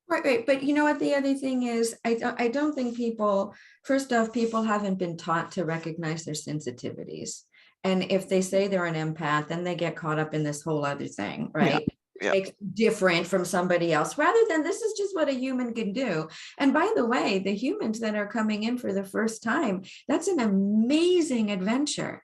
Right. But you know what? The other thing is, I don't think people, first off, people haven't been taught to recognize their sensitivities. And if they say they're an empath, then they get caught up in this whole other thing, right? Yeah. Makes different from somebody else, rather than this is just what a human can do. And by the way, the humans that are coming in for the first time, that's an amazing adventure.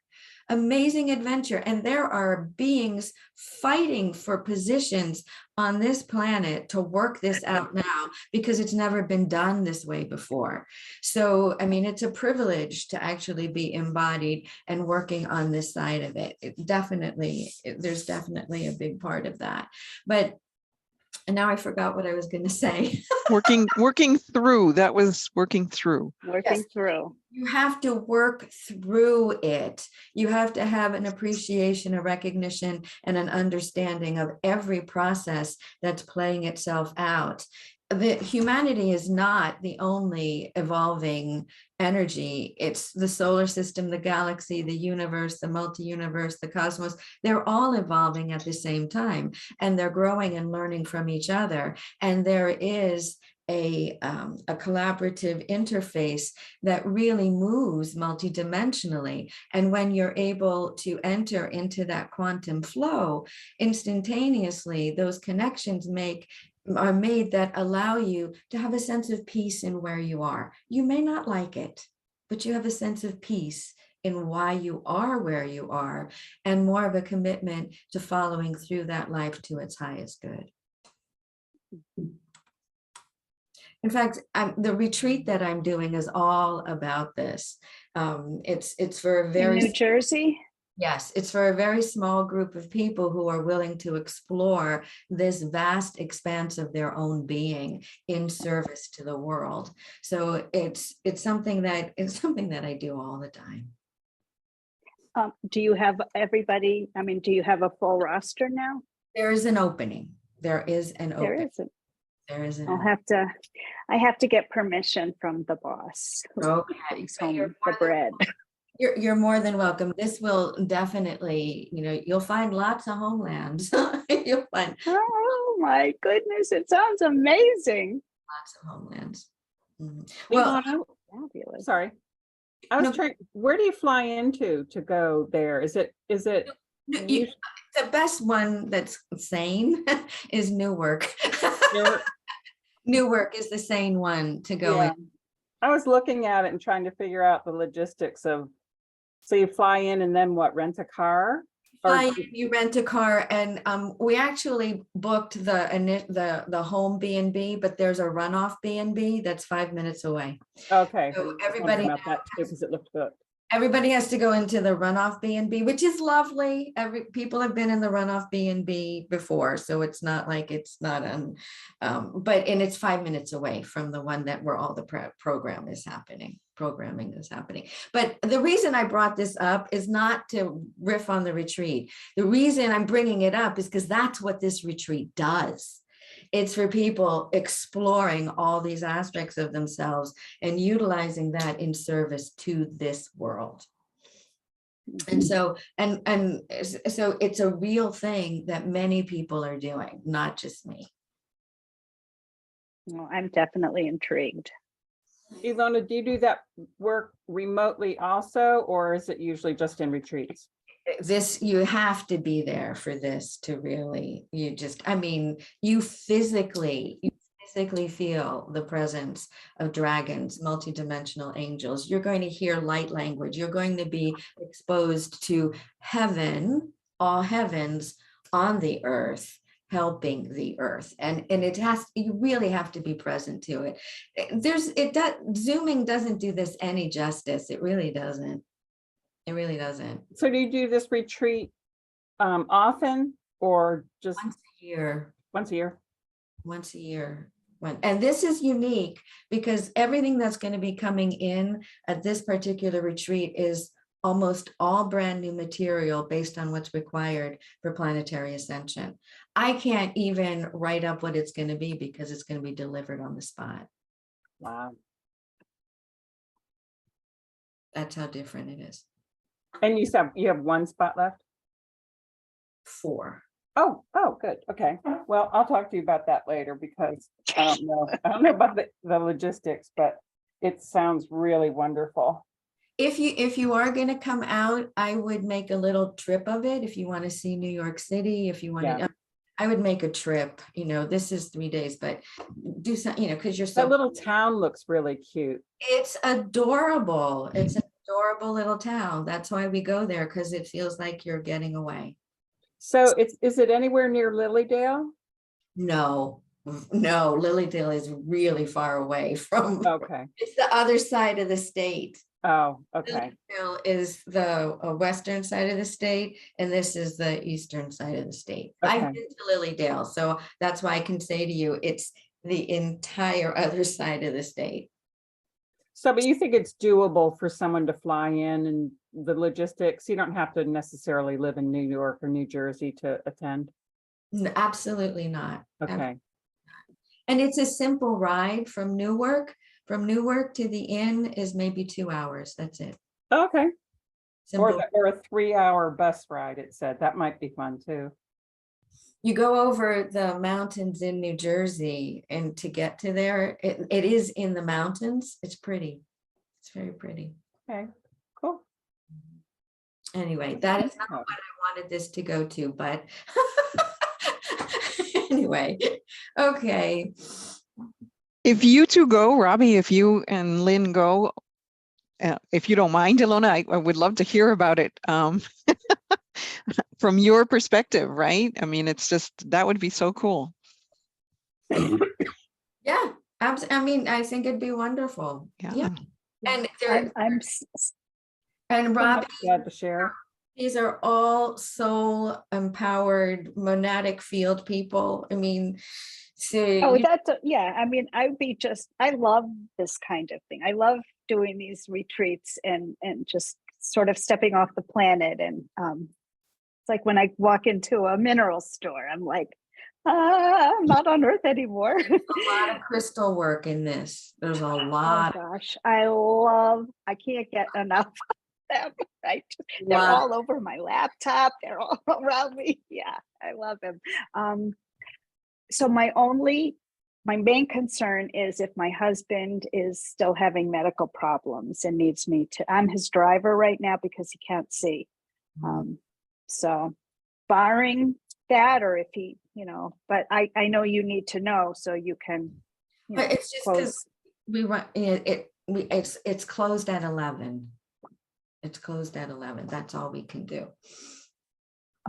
And there are beings fighting for positions on this planet to work this out now because it's never been done this way before. So, I mean, it's a privilege to actually be embodied and working on this side of it. There's definitely a big part of that. And now I forgot what I was going to say. working through. That was working through. Working through. You have to work through it. You have to have an appreciation, a recognition, and an understanding of every process that's playing itself out. The humanity is not the only evolving energy. It's the solar system, the galaxy, the universe, the multi-universe, the cosmos. They're all evolving at the same time, and they're growing and learning from each other. And there is a collaborative interface that really moves multidimensionally. And when you're able to enter into that quantum flow, instantaneously, those connections are made that allow you to have a sense of peace in where you are. You may not like it, but you have a sense of peace in why you are where you are, and more of a commitment to following through that life to its highest good. In fact, the retreat that I'm doing is all about this. It's for a very in New Jersey. Yes, it's for a very small group of people who are willing to explore this vast expanse of their own being in service to the world. So it's something that I do all the time. Do you have everybody? I mean, do you have a full roster now? There is an opening. There is an opening. There isn't. There is an I have to get permission from the boss. Okay. Brings home the bread. You're more than welcome. This will definitely, you'll find lots of homelands. You'll find Oh my goodness, it sounds amazing. lots of homelands. Mhm. Well, Fabulous. sorry. I was No. trying, where do you fly into to go there? Is it The best one that's sane is Newark. Newark is the same one to go Yeah. in. I was looking at it and trying to figure out the logistics of, so you fly in and then what, rent a car? Or Fly in, you rent a car, and we actually booked the home B&B, but there's a runoff B&B that's 5 minutes away. okay. So I was wondering everybody about that too, because it looked good. Everybody has to go into the runoff B&B, which is lovely. People have been in the runoff B&B before, so it's not like it's not but it's 5 minutes away from the one that where all the programming is happening. But the reason I brought this up is not to riff on the retreat. The reason I'm bringing it up is because that's what this retreat does. It's for people exploring all these aspects of themselves and utilizing that in service to this world. And so, so it's a real thing that many people are doing, not just me. Well, I'm definitely intrigued. Ilona, do you do that work remotely also, or is it usually just in retreats? You have to be there for this to really, you physically feel the presence of dragons, multidimensional angels. You're going to hear light language. You're going to be exposed to heaven, all heavens on the earth, helping the earth. And you really have to be present to it. Zooming doesn't do this any justice. It really doesn't. It really doesn't. So do you do this retreat often, or just Once a year. once a year? Once a year. And this is unique because everything that's going to be coming in at this particular retreat is almost all brand new material based on what's required for planetary ascension. I can't even write up what it's going to be because it's going to be delivered on the spot. Wow. That's how different it is. And you said you have one spot left? 4. Oh, good. Okay. Well, I'll talk to you about that later because I don't know about the logistics, but it sounds really wonderful. If you are going to come out, I would make a little trip of it. If you want to see New York City, if you want to, I would make a trip. This is 3 days, but do something, because you're so. That little town looks really cute. It's adorable. It's an adorable little town. That's why we go there, because it feels like you're getting away. So is it anywhere near Lilydale? No, Lilydale is really far away from. Okay. It's the other side of the state. Oh, okay. Lilydale is the western side of the state, and this is the eastern side of the state. Okay. I've been to Lilydale, so that's why I can say to you, it's the entire other side of the state. So, but you think it's doable for someone to fly in, and the logistics, you don't have to necessarily live in New York or New Jersey to attend? No, absolutely not. Okay. And it's a simple ride from Newark. From Newark to the inn is maybe 2 hours. That's it. Okay. Simple. Or a 3-hour bus ride, it said. That might be fun too. You go over the mountains in New Jersey, and to get to there, it is in the mountains. It's pretty. It's very pretty. Okay, cool. Anyway, that is not what I wanted this to go to, but anyway, okay. If you two go, Robbie, if you and Lynn go, if you don't mind, Ilona, I would love to hear about it from your perspective, right? I mean, it's just, that would be so cool. Yeah, I think it'd be wonderful. Yeah. And and Robbie, glad to share. These are all soul empowered monadic field people. I mean, so I love this kind of thing. I love doing these retreats and just sort of stepping off the planet. And it's like when I walk into a mineral store, I'm like, I'm not on Earth anymore. There's a lot of crystal work in this. There's a lot. Oh gosh, I can't get enough of them. Right? They're all over my laptop. They're all around me. Yeah, I love them. So my main concern is if my husband is still having medical problems and needs me to, I'm his driver right now because he can't see. So barring that, or if he, but I know you need to know so you can you know, But it's just close. because we want, it's closed at 11. It's closed at 11. That's all we can do.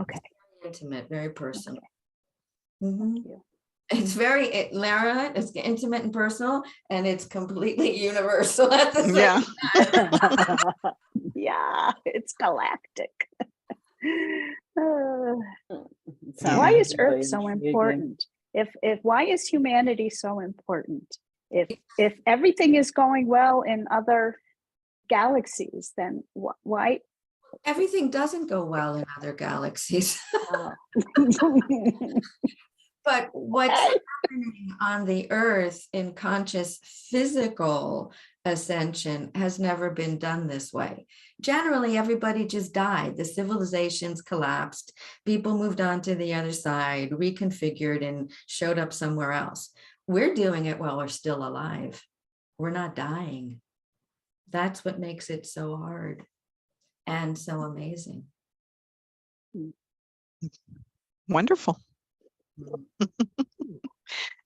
Okay. Intimate, very personal. Thank Mhm. you. It's very, Lara, it's intimate and personal, and it's completely universal at the same Yeah. Yeah, it's galactic. Uh, Sounds why is really Earth so intriguing. important? If why is humanity so important? If everything is going well in other galaxies, then why? Everything doesn't go well in other galaxies. Oh. But what's happening on the earth in conscious physical ascension has never been done this way. Generally, everybody just died. The civilizations collapsed. People moved on to the other side, reconfigured, and showed up somewhere else. We're doing it while we're still alive. We're not dying. That's what makes it so hard and so amazing. Wonderful.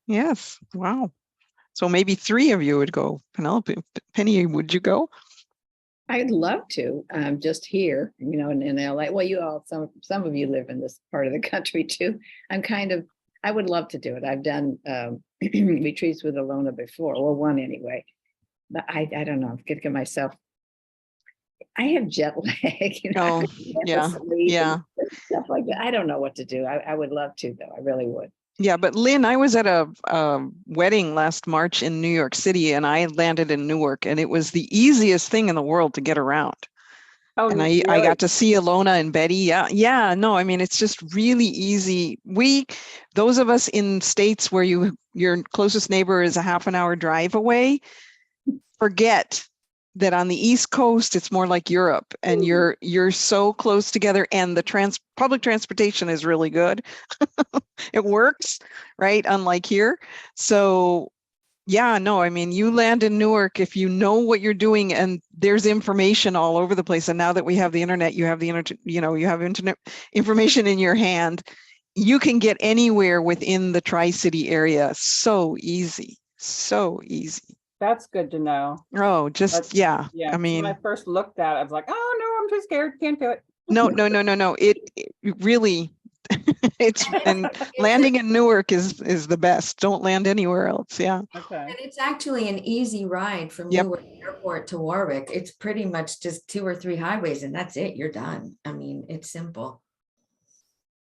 Yes. Wow. So maybe 3 of you would go. Penelope, Penny, would you go? I'd love to, just here, you know, in LA. Well, you all, some of you live in this part of the country too. I would love to do it. I've done retreats with Alona before, or one anyway. But I don't know, I'm kicking myself. I have jet lag, you know, Oh, I can't yeah, sleep yeah. and stuff like that. I don't know what to do. I would love to, though. I really would. Yeah, but Lynn, I was at a wedding last March in New York City, and I landed in Newark, and it was the easiest thing in the world to get around. Oh, And I really? got to see Alona and Betty. Yeah. No, I mean, it's just really easy. Those of us in states where your closest neighbor is a half an hour drive away, forget that on the East Coast, it's more like Europe, and you're so close together, and the public transportation is really good. It works, right? Unlike here. So yeah, no, I mean, you land in Newark if you know what you're doing, and there's information all over the place. And now that we have the internet, you have you have internet information in your hand. You can get anywhere within the Tri-City area. So easy, so easy. That's good to know. Oh, just, yeah. Yeah. I 'Cause when mean, I first looked at it, I was like, oh no, I'm too scared. Can't do it. no. It really, and landing in Newark is the best. Don't land anywhere else. Yeah. Okay. And it's actually an easy ride from Yep. Newark Airport to Warwick. It's pretty much just 2 or 3 highways, and that's it. You're done. I mean, it's simple.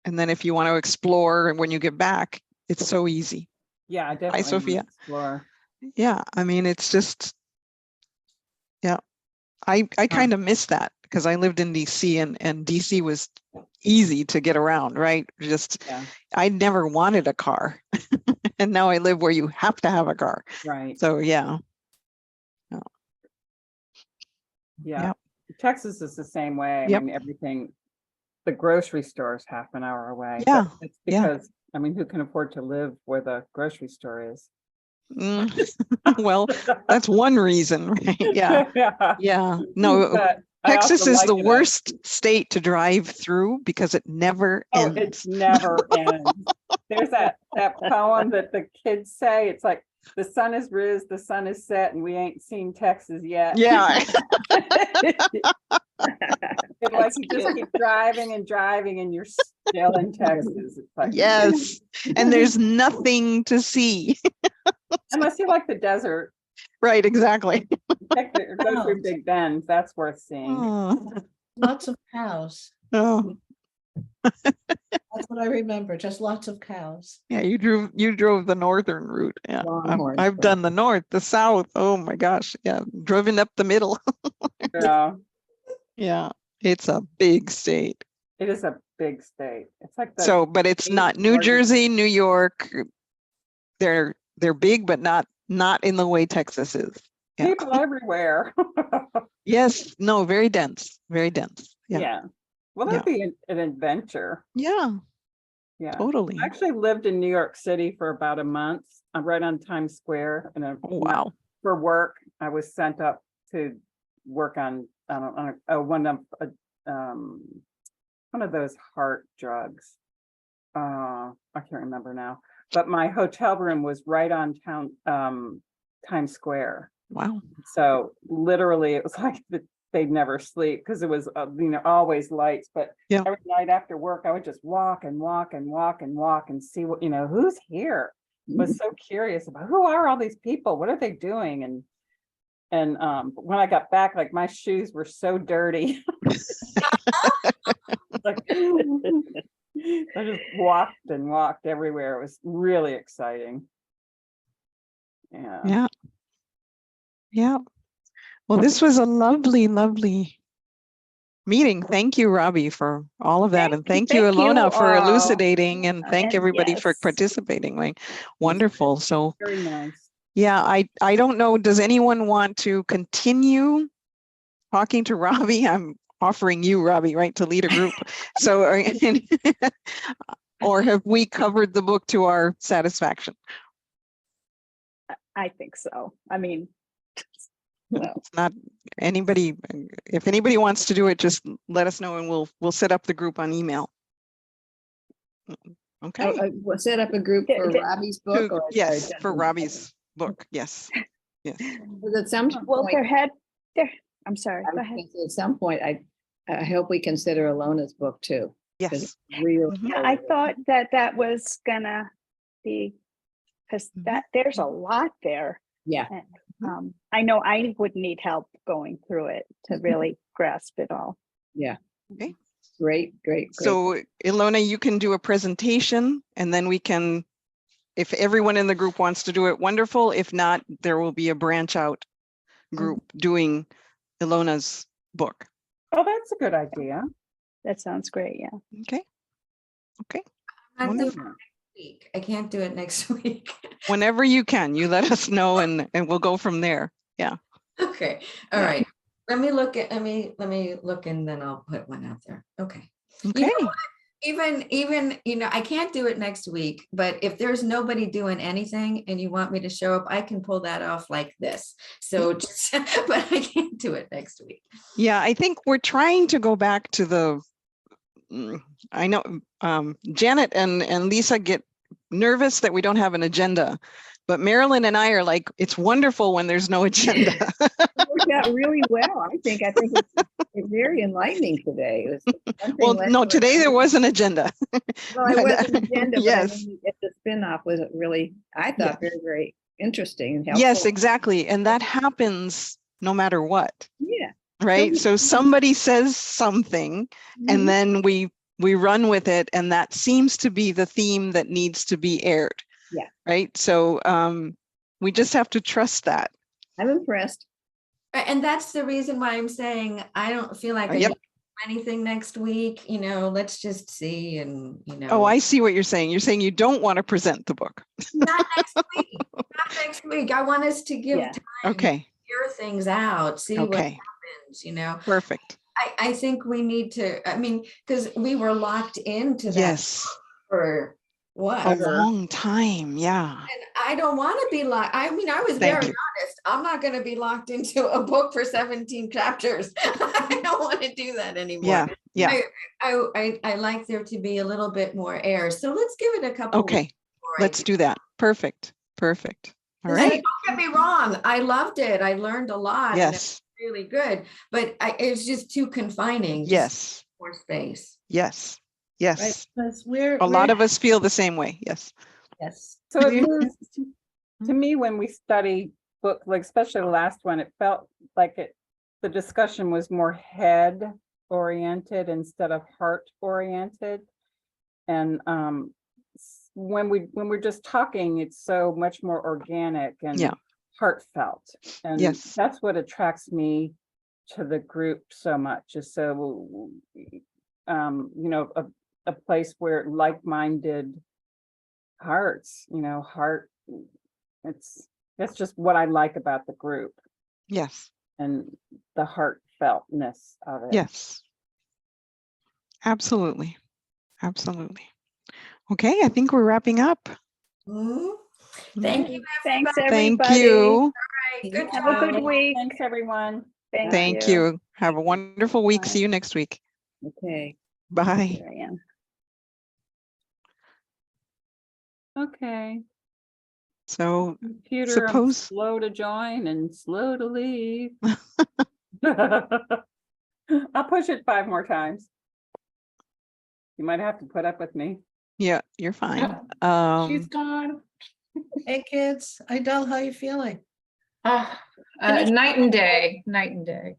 And then if you want to explore when you get back, it's so easy. Yeah, I definitely want to Sophia. explore. Yeah, I mean, it's just, yeah, I kind of miss that because I lived in DC, and DC was easy to get around, right? Just, Yeah. I never wanted a car. And now I live where you have to have a car. Right. So yeah. Yeah. Yep. Texas is the same way. Yep. I mean, everything, the grocery store is half an hour away. Yeah, But it's yeah. because, I mean, who can afford to live where the grocery store is? Well, that's one reason, right? Yeah. Yeah. No, But I also Texas is like the it. worst state to drive through because it never Oh, ends. it never ends. There's that poem that the kids say. It's like, the sun is risen, the sun is set, and we ain't seen Texas yet. Yeah. It's like you just keep driving and driving, and you're still in Texas. It's like, Yes. And there's nothing to see. unless you like the desert, Right, exactly. go through Big Bend. That's worth seeing. Oh, Lots of cows. oh. That's what I remember, just lots of cows. Yeah, you drove the northern route. Yeah. Longhorn. I've done the north, the south. Oh my gosh. Yeah. Driven up the middle. Yeah, Yeah. It's a big state. it is a big state. It's like the So, but it's not New largest- Jersey, New York. They're big, but not in the way Texas is. Yeah. people everywhere. Yes. No, very dense. Very dense. Yeah. Yeah. Well, that'd be an adventure. Yeah. Yeah. Totally. I actually lived in New York City for about a month. I'm right on Times Square, and Oh, wow. for work, I was sent up to work on one of those heart drugs. I can't remember now, but my hotel room was right on Times Square. Wow. So literally it was like they'd never sleep because it was, always lights, but Yeah. every night after work, I would just walk and walk and walk and walk and see what, who's here. Was so curious about who are all these people? What are they doing? And when I got back, like my shoes were so dirty. Like, I just walked and walked everywhere. It was really exciting. Yeah. Yeah. Yeah. Well, this was a lovely, lovely meeting. Thank you, Robbie, for all of that. And thank you, Ilona, for all. elucidating, and thank And everybody for yes. participating. Like, wonderful. So Very nice. yeah, I don't know. Does anyone want to continue talking to Robbie? I'm offering you, Robbie, right, to lead a group. So, or have we covered the book to our satisfaction? I think so. I mean, well, It's not anybody. If anybody wants to do it, just let us know, and we'll set up the group on email. Okay. We'll set up a group for Robbie's book. Or Yes, for Robbie's book. Yes. Yes. Because at some well, point, I'm sorry, I go was ahead. thinking at some point, I hope we consider Ilona's book too. 'Cause Yes. it's real. Mhm. Yeah, I thought that was gonna be, because there's a lot there. Yeah. And, I know I would need help going through it to really grasp it all. Yeah. Okay. Great. So Ilona, you can do a presentation, and then we can, if everyone in the group wants to do it, wonderful. If not, there will be a branch out group doing Ilona's book. Oh, that's a good idea. That sounds great, yeah. Okay. Okay. I'll do it Wonderful. next week. I can't do it next week. Whenever you can, you let us know, and we'll go from there. Yeah. Okay, all Yeah. right. Let me look, and then I'll put one out there. Okay. Okay. You know what? Even, I can't do it next week, but if there's nobody doing anything and you want me to show up, I can pull that off like this. So just, but I can't do it next week. Yeah, I think we're trying to go back to I know Janet and Lisa get nervous that we don't have an agenda, but Marilyn and I are like, it's wonderful when there's no agenda. It worked out really well. I think it's very enlightening today. It was one thing Well, led no, to today there another. was an agenda. Well, it wasn't an agenda, but Yes. I mean, the spin-off was really, I thought, very, very interesting and helpful. Yes, exactly. And that happens no matter what, Yeah. right? So somebody says something, Mhm. and then we run with it, and that seems to be the theme that needs to be aired. Yeah. Right. So we just have to trust that. I'm impressed. And that's the reason why I'm saying I don't feel like I Yep. need to do anything next week. Let's just see, and Oh, I see what you're saying. You're saying you don't want to present the book. not next week. Not next week. I want us to give Yeah. time Okay. to hear things out, see what Okay. happens. Perfect. I think we need to, because we were locked into that Yes. for what? A long time. Yeah. And I don't want to be locked. I was Thank very you. honest. I'm not going to be locked into a book for 17 chapters. I don't want to do that anymore. Yeah. Yeah. I like there to be a little bit more air. So let's give it a couple. Okay. weeks before I Let's do do that. Perfect. Perfect. All And right. don't get me wrong. I loved it. I learned a lot. And it's Yes. really good. But it's just too confining. Just Yes. more space. Yes. Right, Yes. because A lot of us feel the same way. Yes. yes. So it We're- moves to me when we study book, like especially the last one, it felt like the discussion was more head oriented instead of heart oriented. And when we're just talking, it's so much more organic and Yeah. heartfelt. And Yes. that's what attracts me to the group so much, is so a place where like-minded hearts, that's just what I like about the group, Yes. and the heartfeltness of it. Yes. Absolutely. Absolutely. Okay. I think we're wrapping up. Mhm. Thank you. Thanks, everybody. Thank everybody. you. Good Have a job. good week. Thanks, everyone. Thank you. Have a wonderful week. Bye. See you next week. Okay. Bye. Here I am. Okay. So Computer, I'm suppose, slow to join and slow to leave. I'll push it 5 more times. You might have to put up with me. yeah, you're fine. She's gone. Hey, kids, Idel, how you feeling? Ah, Finish- night and day, night and day.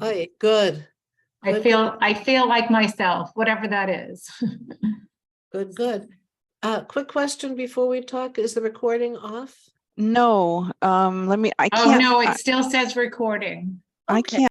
Oh, good, I Good, feel like myself, whatever that is. good, good. Quick question before we talk, is the recording off? no, I Oh, can't, no, it still says recording. I Okay. can't